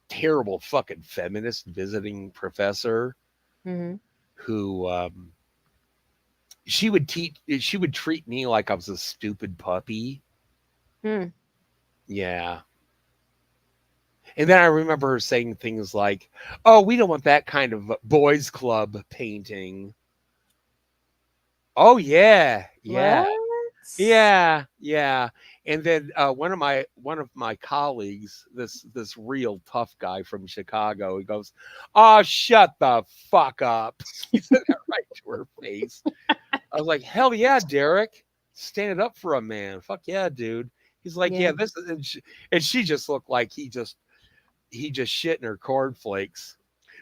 terrible fucking feminist visiting professor Mm-hmm. who she would treat me like I was a stupid puppy. Hmm. Yeah. And then I remember her saying things like, "Oh, we don't want that kind of boys club painting." Oh yeah, yeah. What? Yeah, yeah. And then one of my colleagues, this real tough guy from Chicago, he goes, "Oh, shut the fuck up." He said that right to her face. I was like, "Hell yeah, Derek, stand up for a man. Fuck yeah, dude." He's like, "Yeah, Yeah, this is," and she just looked like he just shit in her cornflakes.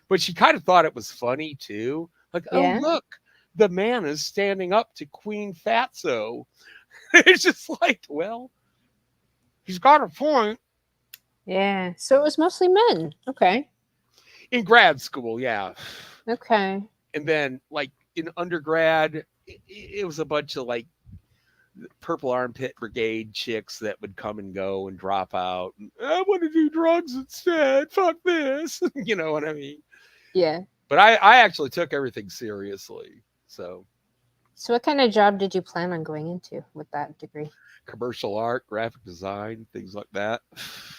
But she kind of thought it was funny too. Like, "Oh, yeah, look, the man is standing up to Queen Fatso." It's just like, well, he's got a point. yeah. So it was mostly men. Okay, In grad school, yeah. okay. And then, like, in undergrad, it was a bunch of like Purple Armpit Brigade chicks that would come and go and drop out. And, I want to do drugs instead. Fuck this. You know what I mean? Yeah. But I actually took everything seriously. So So what kind of job did you plan on going into with that degree? commercial art, graphic design, things like that.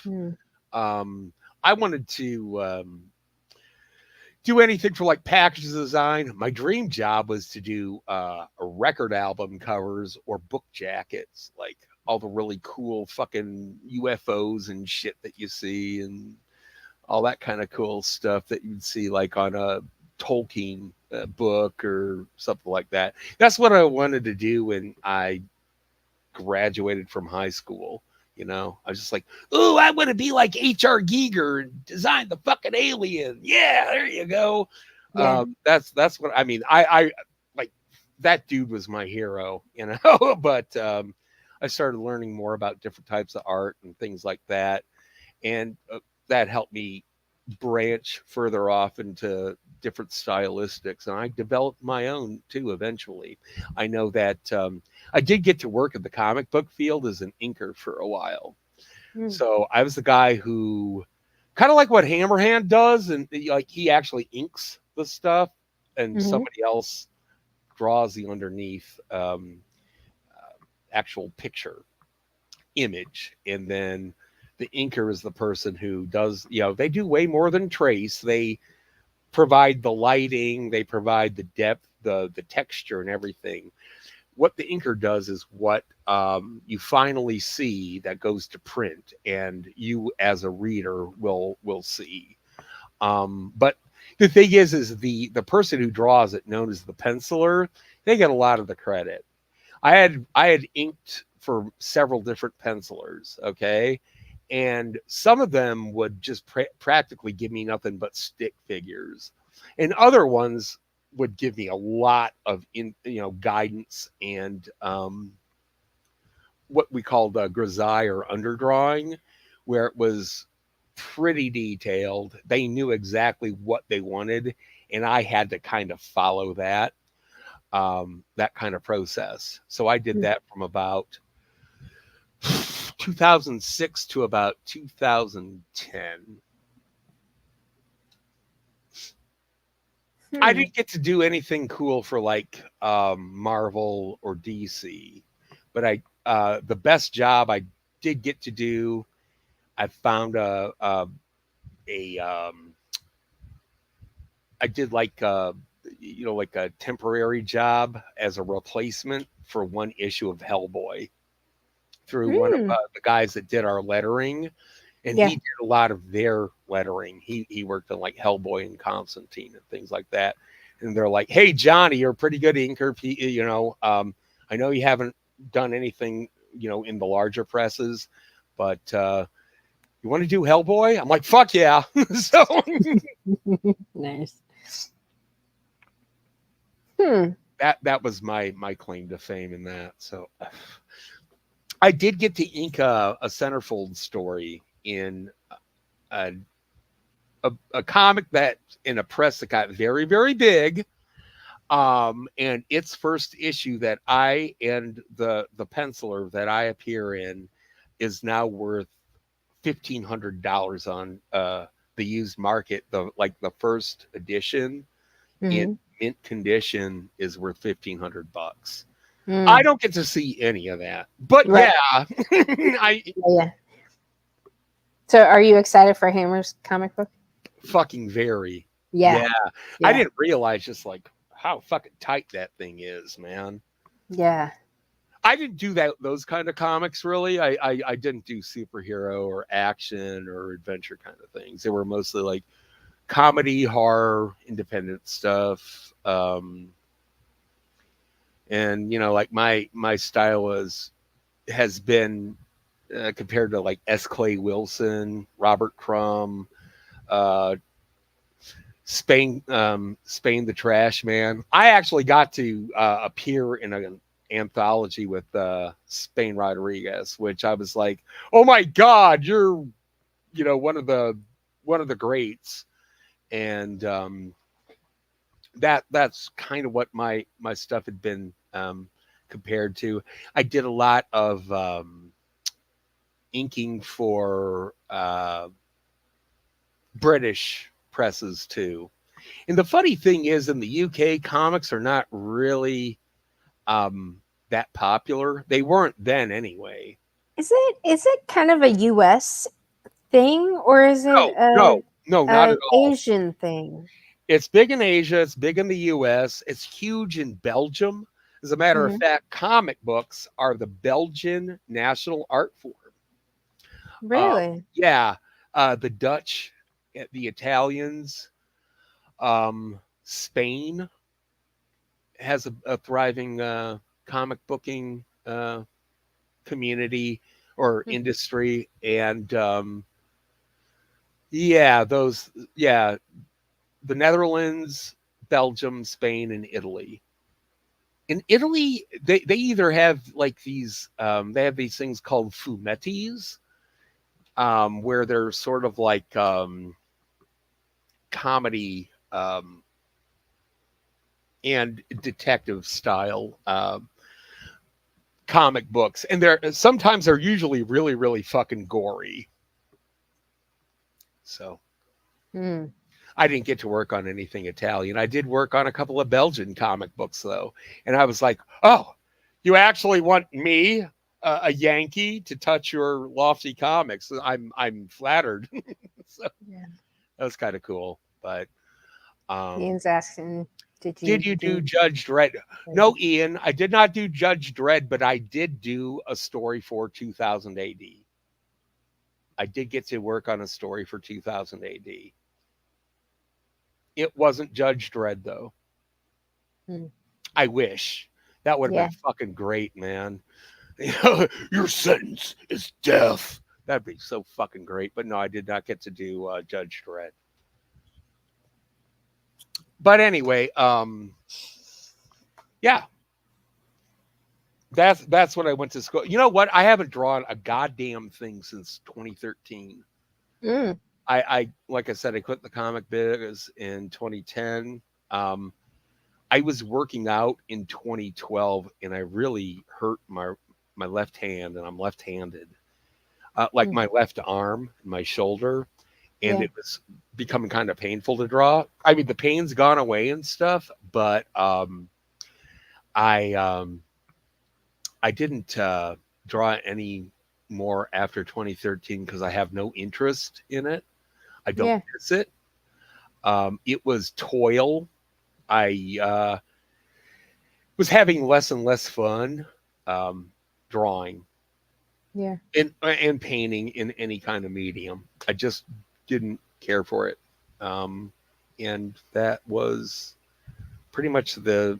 Hmm. I wanted to do anything for like package design. My dream job was to do record album covers or book jackets, like all the really cool fucking UFOs and shit that you see, and all that kind of cool stuff that you'd see like on a Tolkien book or something like that. That's what I wanted to do when I graduated from high school. You know, I was just like, "Ooh, I want to be like H.R. Giger and design the fucking alien." Yeah, there you go. Yeah. That's what I mean. I like that dude was my hero, you know. But I started learning more about different types of art and things like that, and that helped me branch further off into different stylistics, and I developed my own too eventually. I know that I did get to work in the comic book field as an inker for a while. Hmm. So I was the guy who kind of like what Hammerhand does, and like he actually inks the stuff, and Hmm. somebody else draws the underneath actual picture image, and then the inker is the person who does, you know, they do way more than trace. They provide the lighting, they provide the depth, the texture and everything. What the inker does is what you finally see that goes to print, and you as a reader will see. But the thing is the person who draws it, known as the penciler, they get a lot of the credit. I had inked for several different pencilers, okay, and some of them would just practically give me nothing but stick figures, and other ones would give me a lot of guidance and what we called grisaille or underdrawing, where it was pretty detailed. They knew exactly what they wanted, and I had to kind of follow that kind of process. So I did that from about 2006 to about 2010. I Hmm. didn't get to do anything cool for like Marvel or DC, but I the best job I did get to do, I found a I did like like a temporary job as a replacement for one issue of Hellboy through one of Hmm. the guys that did our lettering, and he Yeah. did a lot of their lettering. He worked on like Hellboy and Constantine and things like that. And they're like, "Hey, Johnny, you're a pretty good inker. I know you haven't done anything, in the larger presses, but you want to do Hellboy?" I'm like, "Fuck yeah!" So Nice. Hmm. that was my claim to fame in that. So I did get to ink a centerfold story in a a comic that in a press that got very, very big. And its first issue that I and the penciler that I appear in is now worth $1,500 on the used market. The first edition in Hmm. mint condition is worth $1,500. I Hmm. don't get to see any of that, but Right. yeah, I Yeah, yeah. So are you excited for Hammer's comic book? fucking very. Yeah. Yeah. I Yeah. didn't realize just like how fucking tight that thing is, man. Yeah. I didn't do those kind of comics really. I didn't do superhero or action or adventure kind of things. They were mostly like comedy, horror, independent stuff. And like my style has been compared to like S. Clay Wilson, Robert Crumb, uh, Spain the Trash Man. I actually got to appear in an anthology with Spain Rodriguez, which I was like, "Oh my God, you're one of the greats," and that's kind of what my stuff had been compared to. I did a lot of inking for British presses too. And the funny thing is, in the UK, comics are not really that popular. They weren't then anyway. Is it kind of a US thing, or is it No, no, no, not a at all. Asian thing? It's big in Asia. It's big in the US. It's huge in Belgium. As a matter of Hmm. fact, comic books are the Belgian national art form. Really? Yeah, the Dutch, the Italians, Spain has a thriving comic booking community or Hmm. industry, and yeah, yeah, the Netherlands, Belgium, Spain, and Italy. In Italy, they either have like these they have these things called fumettis, where they're sort of like comedy and detective style comic books, and they're usually really fucking gory. So Hmm. I didn't get to work on anything Italian. I did work on a couple of Belgian comic books though, and I was like, oh, you actually want me, a Yankee, to touch your lofty comics? I'm flattered. So Yeah. that was kind of cool. But um, Ian's asking, did did you you do do? Judge Dredd? No, Ian, I did not do Judge Dredd, but I did do a story for 2000 AD. I did get to work on a story for 2000 AD. It wasn't Judge Dredd though. Hmm. I wish. That would have Yeah. been fucking great, man. Your sentence is death. That'd be so fucking great. But no, I did not get to do Judge Dredd. But anyway, yeah, that's what I went to school. You know what? I haven't drawn a goddamn thing since 2013. Mm. I like I said, I quit the comic biz in 2010. Um, I was working out in 2012, and I really hurt my left hand, and I'm left-handed, like Mm. my left arm, and my shoulder, and Yeah. it was becoming kind of painful to draw. I mean, the pain's gone away and stuff, but I I didn't draw any more after 2013 because I have no interest in it. I don't Yeah. miss it. It was toil. I was having less and less fun drawing Yeah. and painting in any kind of medium. I just didn't care for it, and that was pretty much the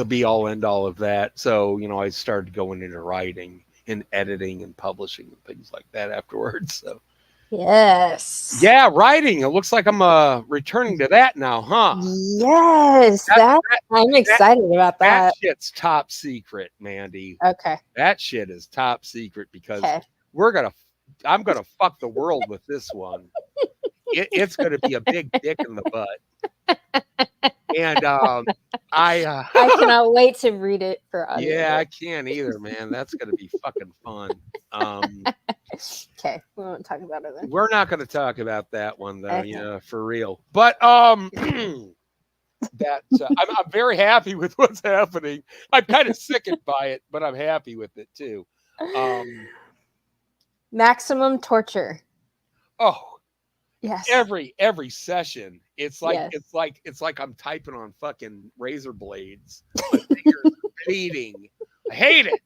be all end all of that. So I started going into writing and editing and publishing and things like that afterwards. So Yes. yeah, writing. It looks like I'm returning to that now, huh? Yes. That That that I'm that excited about that that. shit's top secret, Mandy. Okay. That shit is top secret because Okay. we're gonna, I'm gonna fuck the world with this one. It's gonna be a big dick in the butt, and I, I cannot wait to read it for yeah, I audiobook. can't either, man. That's gonna be fucking fun. Um, Okay, we won't talk about it then. we're not gonna talk about that one though, Okay. for real. But that I'm very happy with what's happening. I'm kind of sickened by it, but I'm happy with it too. Um, Maximum torture. oh, Yes. every session, Yes. it's like I'm typing on fucking razor blades. My fingers are bleeding. I hate it.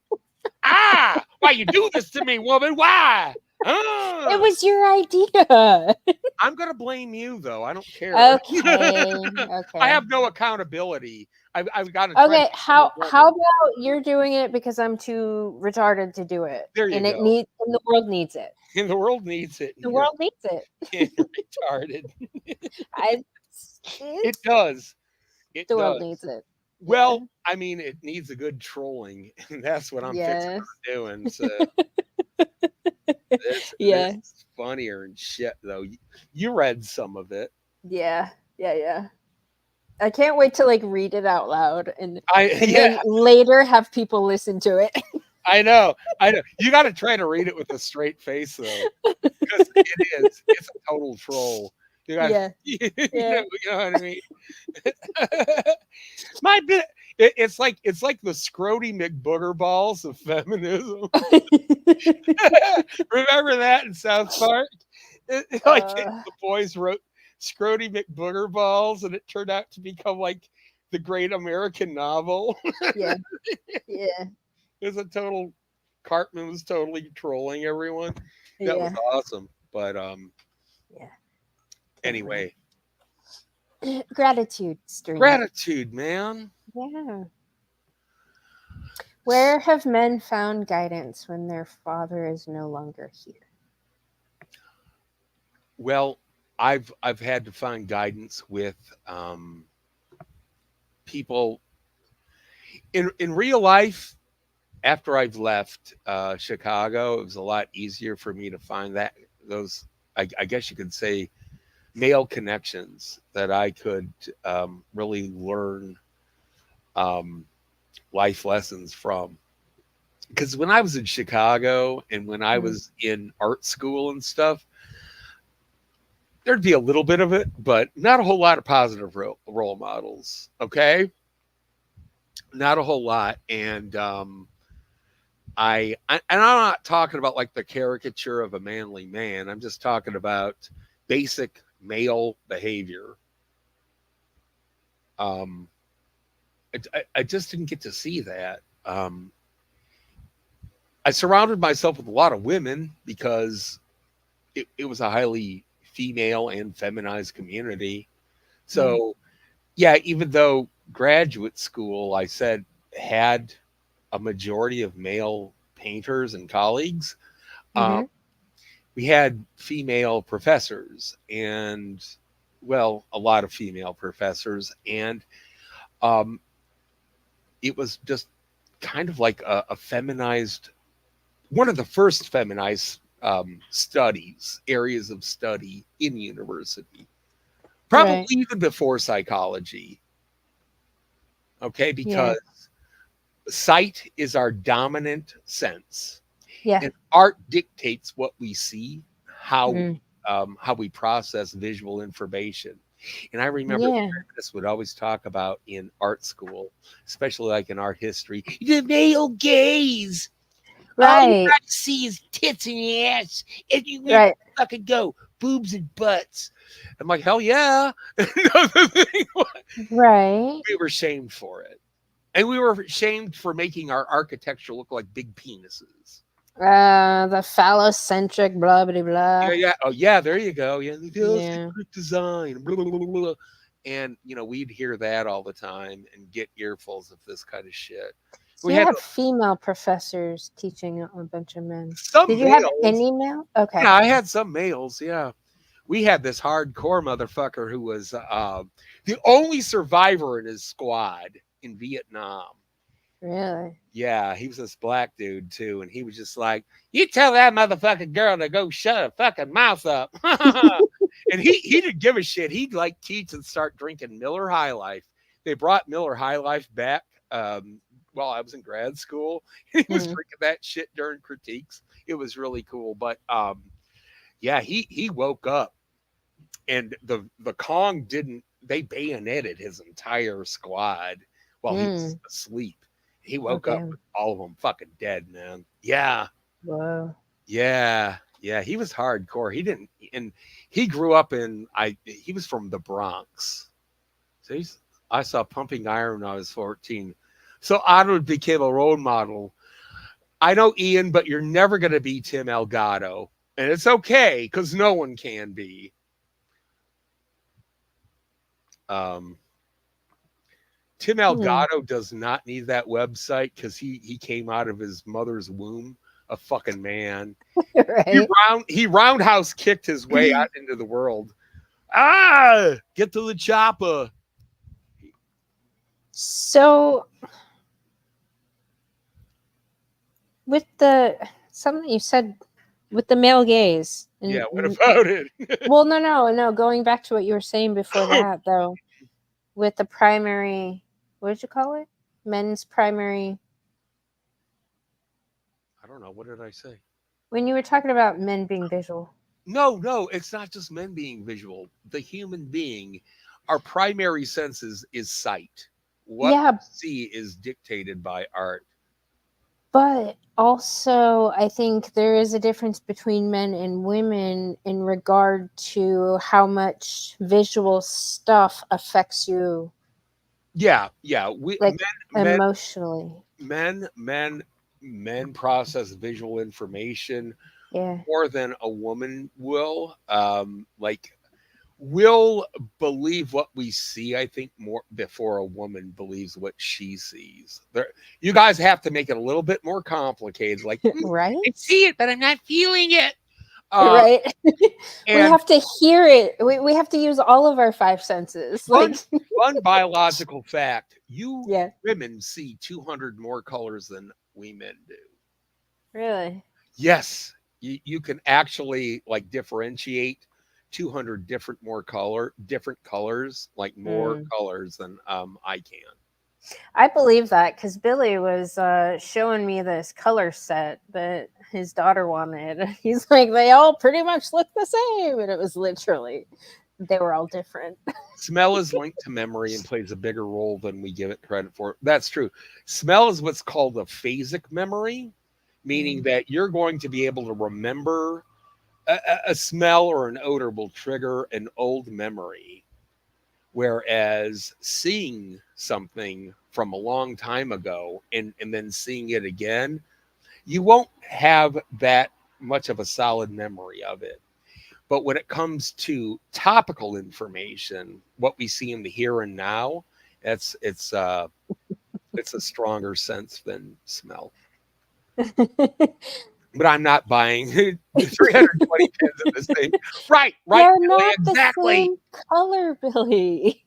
Ah, why you do this to me, woman? Why? It Ah. was your idea. I'm gonna blame you though. I don't care. Okay. I Okay. have no accountability. I've got to try to Okay. be a How woman. how about you're doing it because I'm too retarded to do it, There you and go. the world needs it. And the world needs it. The And you're world needs it. retarded. I. It does. It The world needs does. it. Yeah. Well, I mean, it needs a good trolling, and that's what I'm fixing Yes. on doing. So this Yeah. is funnier and shit, though. You read some of it. Yeah. Yeah. Yeah. I can't wait to like read it out loud I and yeah, then later have people listen to it. I know, I know. You got to try to read it with a straight face though, because it's a total troll. You got, Yeah. Yeah. you know what I mean. My bit, it's like the Scrody McBooger balls of feminism. Remember that in South Park? uh, The boys wrote Scrody McBooger balls, and it turned out to become like the great American novel. yeah. Yeah. It was a total. Cartman was totally trolling everyone. That was Yeah. awesome. But Yeah. Definitely. anyway, Gratitude stream. gratitude, man. Yeah. Where have men found guidance when their father is no longer here? Well, I've had to find guidance with people in real life. After I've left Chicago, it was a lot easier for me to find that those. I guess you could say male connections that I could really learn um, life lessons from. Because when I was in Chicago and when I Mm. was in art school and stuff, there'd be a little bit of it, but not a whole lot of positive role models. Okay, not a whole lot, and and I'm not talking about like the caricature of a manly man. I'm just talking about basic male behavior. Um, I just didn't get to see that. I surrounded myself with a lot of women because it was a highly female and feminized community. Mm. So yeah, even though graduate school, I said, had a majority of male painters and colleagues, um, Mm-hmm. we had female professors and, well, a lot of female professors. And um, it was just kind of like a feminized, one of the first feminized studies, areas of study in university, probably Right. even before psychology. Okay, Yeah. because sight is our dominant sense, Yeah. and art dictates what we see, Mm. how we process visual information. And I remember Yeah. this would always talk about in art school, especially like in art history, the male gaze. All you Right. got to see is tits and ass, and you where Right. fucking go, boobs and butts. I'm like, hell yeah. The thing was, Right. we were shamed for it. And we were shamed for making our architecture look like big penises. The phallocentric blah blah Yeah, blah. yeah. Oh, yeah. There you go. Yeah, Yeah. good design. Blah, blah, blah, blah. And we'd hear that all the time and get earfuls of this kind of shit. So We you had had female professors teaching a bunch of men. some Did you have males. any male? Okay. Yeah, I had some males. Yeah, we had this hardcore motherfucker who was the only survivor in his squad in Vietnam. Really? Yeah, he was this black dude too, and he was just like, "You tell that motherfucking girl to go shut her fucking mouth up." And he didn't give a shit. He'd like teach and start drinking Miller High Life. They brought Miller High Life back while I was in grad school. He was Mm. drinking that shit during critiques. It was really cool. But yeah, he woke up and the Kong didn't. They bayoneted his entire squad while he was Mm. asleep. He woke up Okay. with all of them fucking dead, man. Yeah, Whoa. yeah, yeah. He was hardcore. He didn't, and he grew up in. He was from the Bronx. So I saw Pumping Iron when I was 14. So Otto became a role model. I know Ian, but you're never going to be Tim Elgato, and it's okay because no one can be. Um, Tim Hmm. Elgato does not need that website because he came out of his mother's womb a fucking man. Right. He roundhouse kicked his way out into the world. Ah, get to the chopper. So with the something you said with the male gaze Yeah, and what about it? well, no, no, no. Going back to what you were saying before that, though, with the primary, what did you call it? Men's primary. I don't know. What did I say? When you were talking about men being visual. No, no, it's not just men being visual. The human being, our primary senses is sight. What we Yeah, see is dictated by art. but also I think there is a difference between men and women in regard to how much visual stuff affects you, Yeah, yeah. We like men, emotionally. men, men, men process visual information Yeah. more than a woman will. Like we'll believe what we see, I think, more before a woman believes what she sees. There, you guys have to make it a little bit more complicated. Like, I Right? see it, but I'm not feeling it. Uh, Right? We and have to hear it. We have to use all of our five senses. Like, fun, fun biological fact: you yeah. women see 200 more colors than we men do. Really? Yes, you can actually like differentiate 200 different colors, like more Mm. colors than I can. I believe that because Billy was showing me this color set that his daughter wanted. He's like, they all pretty much look the same. And it was literally, they were all different. Smell is linked to memory and plays a bigger role than we give it credit for. That's true. Smell is what's called a phasic memory, meaning Mm. that you're going to be able to remember a smell or an odor will trigger an old memory. Whereas seeing something from a long time ago and then seeing it again, you won't have that much of a solid memory of it. But when it comes to topical information, what we see in the here and now, it's it's uh it's a stronger sense than smell. But I'm not buying 320 pins in the same. Right, They're Billy, not the exactly. same color, Billy.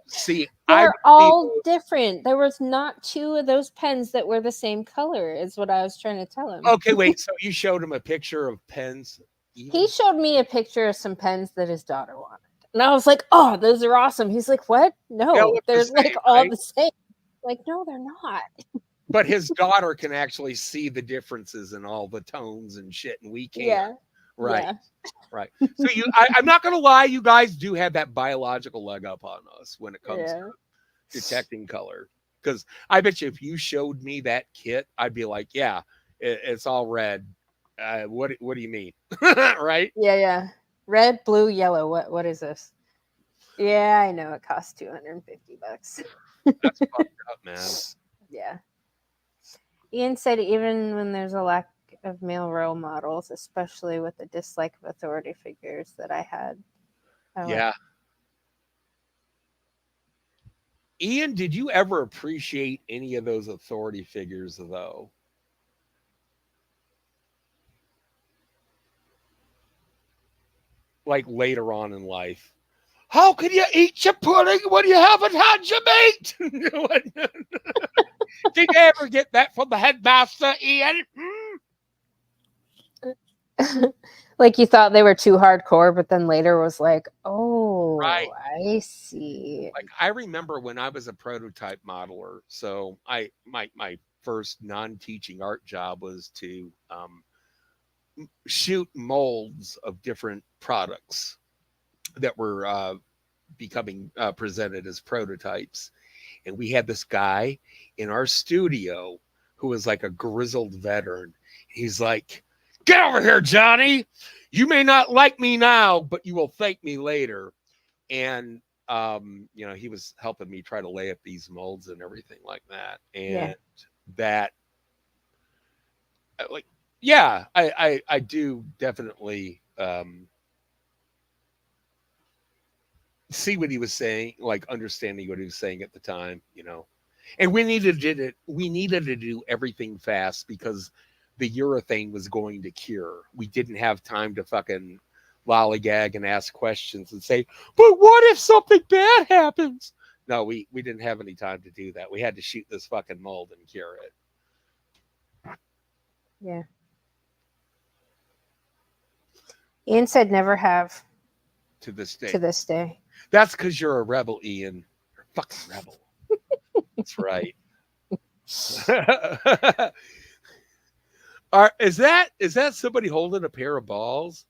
See, I They're was all able. different. There was not two of those pens that were the same color, is what I was trying to tell him. Okay, wait. So you showed him a picture of pens, He even showed me a picture of some pens that his daughter wanted. And I was like, "Oh, those are awesome." He's like, "What? they all No, look the they're like same, all right? the same." Like, "No, they're not." But his daughter can actually see the differences in all the tones and shit, and we can't. Yeah. Right, Yeah. right. So I'm not gonna lie, you guys do have that biological leg up on us when it comes to Yeah. detecting color. Because I bet you if you showed me that kit, I'd be like, yeah, it's all red. What do you mean? Right? Yeah, yeah. Red, blue, yellow. What is this? Yeah, I know it costs $250. That's fucked up, man. Yeah. Ian said even when there's a lack of male role models, especially with the dislike of authority figures that I had, I went, Yeah. Ian, did you ever appreciate any of those authority figures though? Like later on in life? How can you eat your pudding when you haven't had your meat? Did you ever get that from the headmaster, Ian? Hmm? like you thought they were too hardcore, but then later was like, oh, Right. I see. Like I remember when I was a prototype modeler. So my first non-teaching art job was to shoot molds of different products that were becoming presented as prototypes. And we had this guy in our studio who was like a grizzled veteran. He's like, "Get over here, Johnny. You may not like me now, but you will thank me later." And he was helping me try to lay up these molds and everything like that. Yeah. And that, like, yeah, I do definitely see what he was saying, like understanding what he was saying at the time. And we needed to do everything fast because the urethane was going to cure. We didn't have time to fucking lollygag and ask questions and say, but what if something bad happens? No, we didn't have any time to do that. We had to shoot this fucking mold and cure it. Yeah. Ian said never have To this day. to this day. That's because you're a rebel, Ian. Fucking rebel. That's right. Is that somebody holding a pair of balls?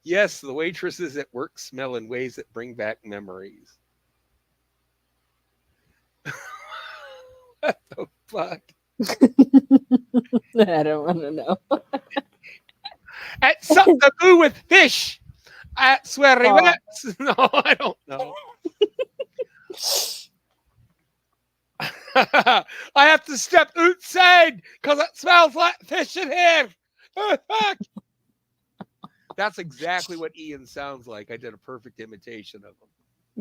Yes, the waitresses at work smell in ways that bring back memories. What the fuck? I don't want to know. It's something to do with fish. I swear he Oh. wets. No, I don't know. I have to step outside because it smells like fish in here. Oh, fuck. That's exactly what Ian sounds like. I did a perfect imitation of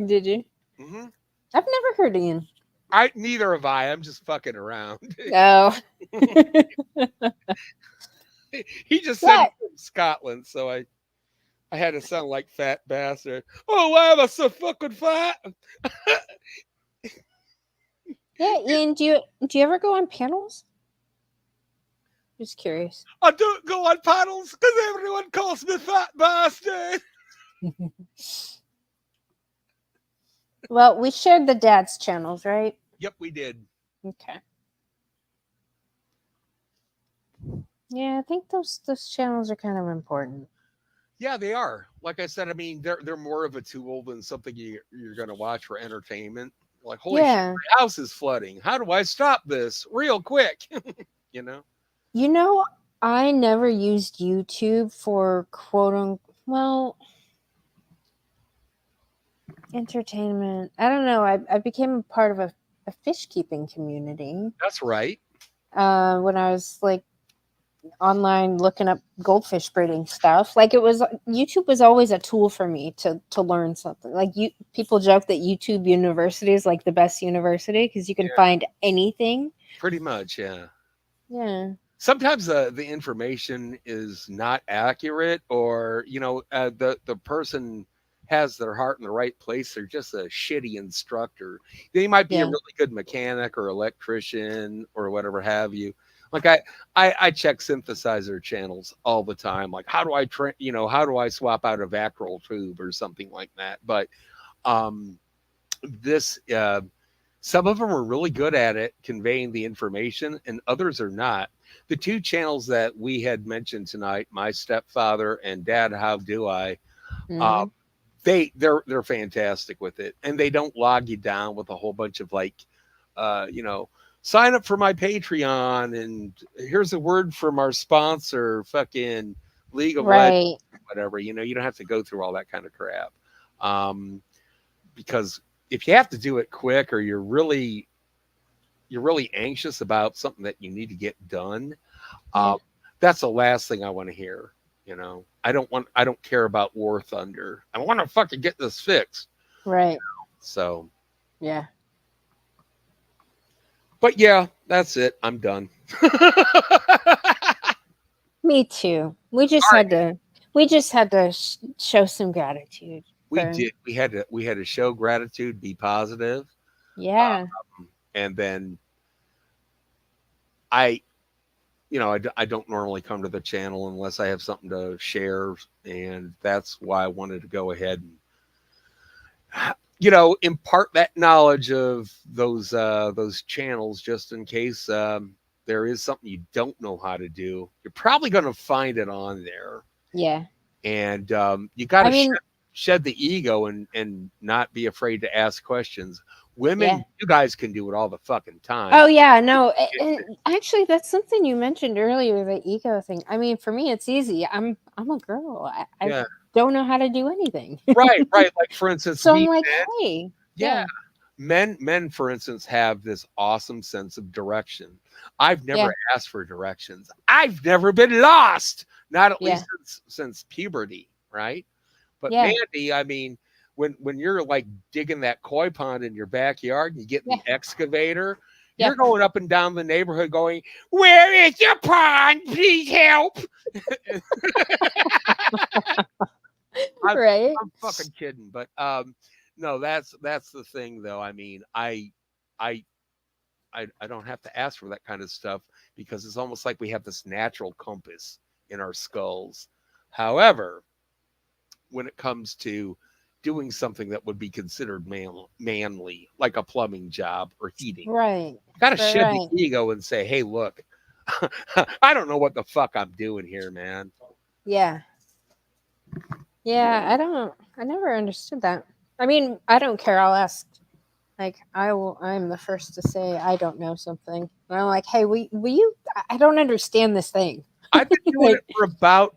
Did you? him. I've never heard Ian. I neither have I. I'm just fucking around. Oh. He just said Yeah, he's from Scotland, so I had to sound like fat bastard. Oh, why am I so fucking fat? yeah, Ian. Do you ever go on panels? Just curious. I don't go on panels because everyone calls me fat bastard. Well, we shared the dad's channels, right? Yep, we did. Okay. Yeah, I think those channels are kind of important. Yeah, they are. Like I said, I mean, they're more of a tool than something you're going to watch for entertainment. Like, holy shit, Yeah. my house is flooding. How do I stop this real quick? you know? You know, I never used YouTube for quote unquote, well, entertainment. I don't know. I became a part of a fish keeping community That's right. when I was like online looking up goldfish breeding stuff. Like it was YouTube was always a tool for me to learn something. Like you people joke that YouTube University is like the best university because you can Yeah, find anything. pretty much. Yeah. Yeah. Sometimes the information is not accurate, or the person has their heart in the right place. They're just a shitty instructor. They might be a Yeah. really good mechanic or electrician or whatever have you. Like I check synthesizer channels all the time. Like how do I how do I swap out a Vacrol tube or something like that. But um this some of them are really good at it conveying the information and others are not. The two channels that we had mentioned tonight, my stepfather and Dad How Do I, uh, Hmm. they're fantastic with it, and they don't log you down with a whole bunch of like sign up for my Patreon and here's a word from our sponsor, fucking League of Legends, Right. whatever. You don't have to go through all that kind of crap. um, because if you have to do it quick or you're really anxious about something that you need to get done, Yeah. uh, that's the last thing I want to hear. I don't care about War Thunder. I want to fucking get this fixed. Right. So, Yeah. but yeah, that's it. I'm done. All Me too. right, We just had to show some gratitude we for did. We had to show gratitude, be positive, yeah. and then I I don't normally come to the channel unless I have something to share, and that's why I wanted to go ahead and impart that knowledge of those channels just in case there is something you don't know how to do. You're probably going to find it on there, Yeah. and you got I to mean, shed the ego and not be afraid to ask questions. yeah. Women, you guys can do it all the fucking Oh time. yeah, no. And actually that's something you mentioned earlier, the ego thing. I mean, for me it's easy. I'm a girl. I Yeah, don't know how to do anything. right, right. Like for instance, So I'm we like, men, hey, yeah, yeah. men for instance have this awesome sense of direction. I've Yeah. never asked for directions. I've never been lost, not at Yeah. least since puberty, right? But Yeah. Mandy, I mean, when you're like digging that koi pond in your backyard and you get in Yeah. the excavator, Yeah. you're going up and down the neighborhood going, where is your pond, please help. I'm, Right? I'm fucking kidding, but no, that's the thing though. I mean, I I don't have to ask for that kind of stuff because it's almost like we have this natural compass in our skulls. However, when it comes to doing something that would be considered manly, like a plumbing job or heating. Right. You got to Right. shed the Right. ego and say, hey, look, I don't know what the fuck I'm doing here, man. Yeah. Yeah. I don't. I never understood that. I mean, I don't care. I'll ask. Like I will. I'm the first to say I don't know something. And I'm like, hey, will you? I don't understand this thing. Like,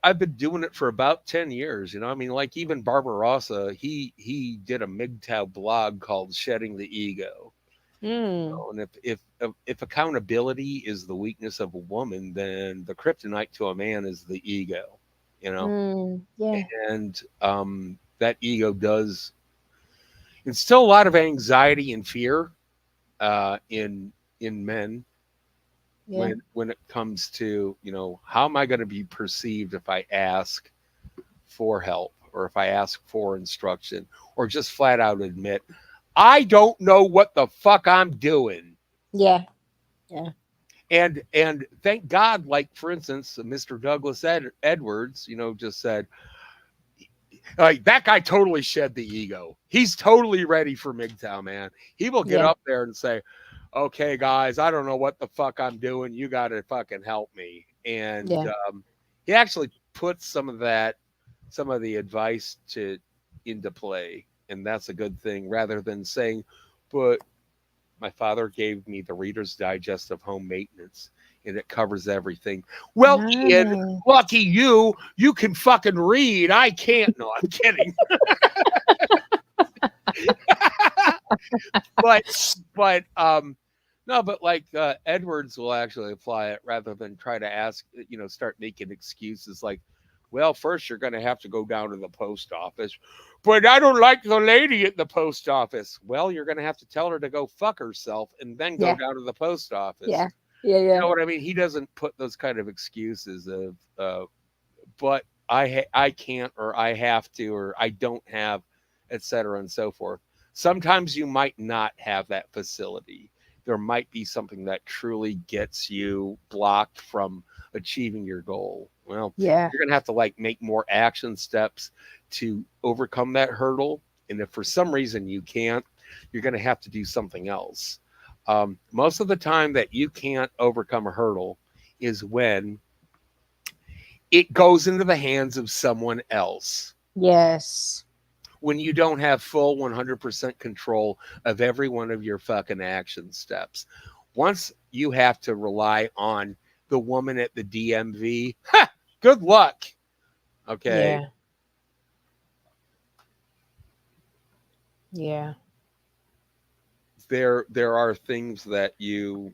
I've been doing it for about 10 years, you know. I mean, like even Barbarossa, he did a MGTOW blog called Shedding the Ego. mm, And if accountability is the weakness of a woman, then the kryptonite to a man is the ego, you know. yeah. And that ego does instill a lot of anxiety and fear in men Yeah. when it comes to, you know, how am I going to be perceived if I ask for help or if I ask for instruction or just flat out admit I don't know what the fuck I'm doing. Yeah. Yeah. And thank God, like for instance, Mr. Douglas Edwards, you know, just said like that guy totally shed the ego. He's totally ready for MGTOW, man. He will get Yeah. up there and say, "Okay, guys, I don't know what the fuck I'm doing. You got to fucking help me." And Yeah. he actually put some of the advice to into play, and that's a good thing. Rather than saying, "But my father gave me the Reader's Digest of home maintenance, and it covers everything." Well, Ian, Nice. lucky you can fucking read. I can't. No, I'm kidding. but but no, but like Edwards will actually apply it rather than try to ask, you know, start making excuses like, well, first you're going to have to go down to the post office, but I don't like the lady at the post office. Well, you're going to have to tell her to go fuck herself and then go Yeah. down to the post office. Yeah. Yeah. You Yeah. know what I mean? He doesn't put those kind of excuses of, but I can't or I have to or I don't have, etc. and so forth. Sometimes you might not have that facility. There might be something that truly gets you blocked from achieving your goal. Well, Yeah. you're gonna have to like make more action steps to overcome that hurdle. And if for some reason you can't, you're gonna have to do something else. Most of the time that you can't overcome a hurdle is when it goes into the hands of someone else, Yes. when you don't have full 100% control of every one of your fucking action steps. Once you have to rely on the woman at the DMV, ha, good luck. Okay. Yeah. Yeah. There are things that you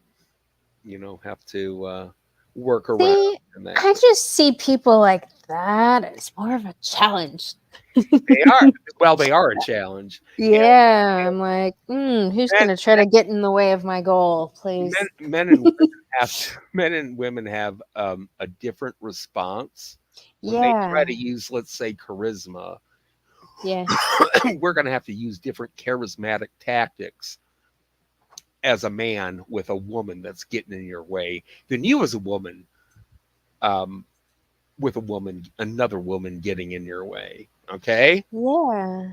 know have to work around See, in that I case. just see people like that as more of a challenge. They are, well, they are a challenge. Yeah, I'm like, who's And gonna try to get in the way of my goal, men, please? men and women men and women have a different response when they try to Yeah, use, let's say, charisma. yeah, We're going to have to use different charismatic tactics as a man with a woman that's getting in your way than you as a woman um, with a woman, another woman getting in your way. Okay, yeah.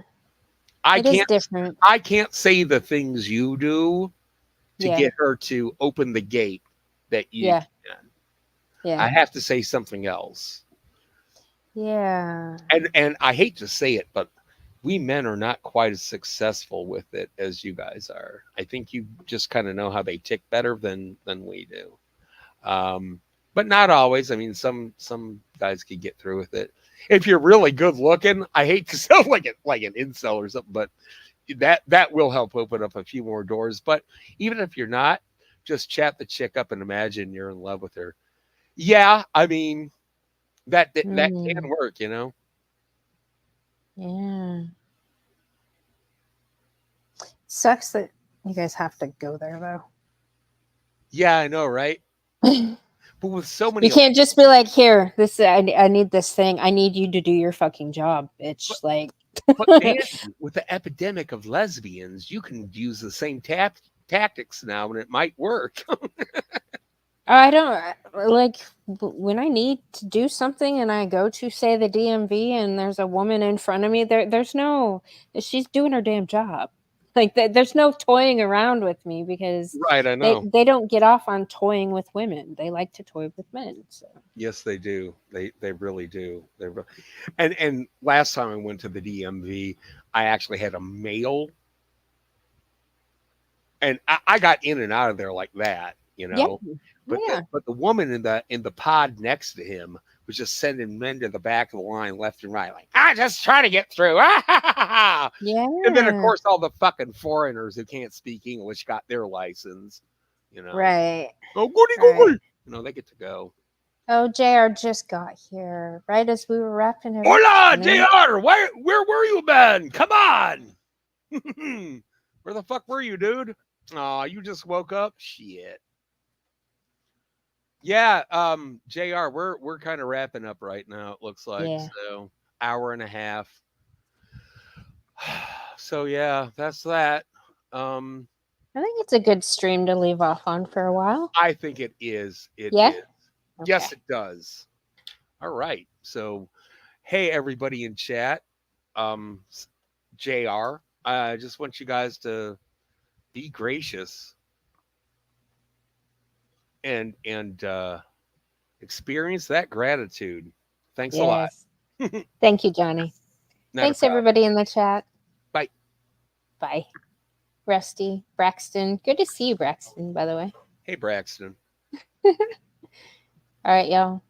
I It is can't different. I can't say the things you do to Yeah, get her to open the gate that you yeah, can. I yeah, have to say something else. yeah, And I hate to say it, but we men are not quite as successful with it as you guys are. I think you just kind of know how they tick better than we do. But not always. I mean, some guys could get through with it. If you're really good looking, I hate to sound like an incel or something, but that will help open up a few more doors. But even if you're not, just chat the chick up and imagine you're in love with her. Yeah, I mean that can mm, work, you know. yeah. Sucks that you guys have to go there Yeah, I know, right? though. But with so You many, can't just be like, here, this I need this thing. I need you to do your fucking job, but, bitch. Like, but man, with the epidemic of lesbians, you can use the same tactics now, and it might work. I don't like when I need to do something and I go to say the DMV and there's a woman in front of me. There's no. She's doing her damn job. Like there's no toying around with me because Right, I they know. they don't get off on toying with women. They like to toy with men. So Yes, they do. They really do. And last time I went to the DMV, I actually had a male, and I got in and out of there like that, you yeah, know. yeah, But the woman in the pod next to him was just sending men to the back of the line left and right, like I just try to get through. And then of yeah. course all the fucking foreigners who can't speak English got their license, you know. Right, Oh goody right. goody. You know, they get to go. Oh, JR just got here, right as we were wrapping it up, Hola, Johnny. JR, where were you been? Come on. Where the fuck were you, dude? Aw, you just woke up? Shit. Yeah, JR, we're kind of wrapping up right now, it looks like. Yeah, So hour and a half. So yeah, that's that. Um, I think it's a good stream to leave off on for a while. I think it is. It Yeah. is. Okay. Yes, it does. All right. So hey everybody in chat. Um JR, I just want you guys to be gracious and experience that gratitude. Thanks a lot. Yes. Thank you, Johnny. Not a Thanks, problem. everybody in the chat. Bye. Bye. Rusty, Braxton. Good to see you, Braxton, by the way. Hey Braxton. All right, y'all.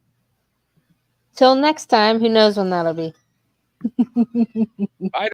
Till next time, who knows when that'll be. Bye.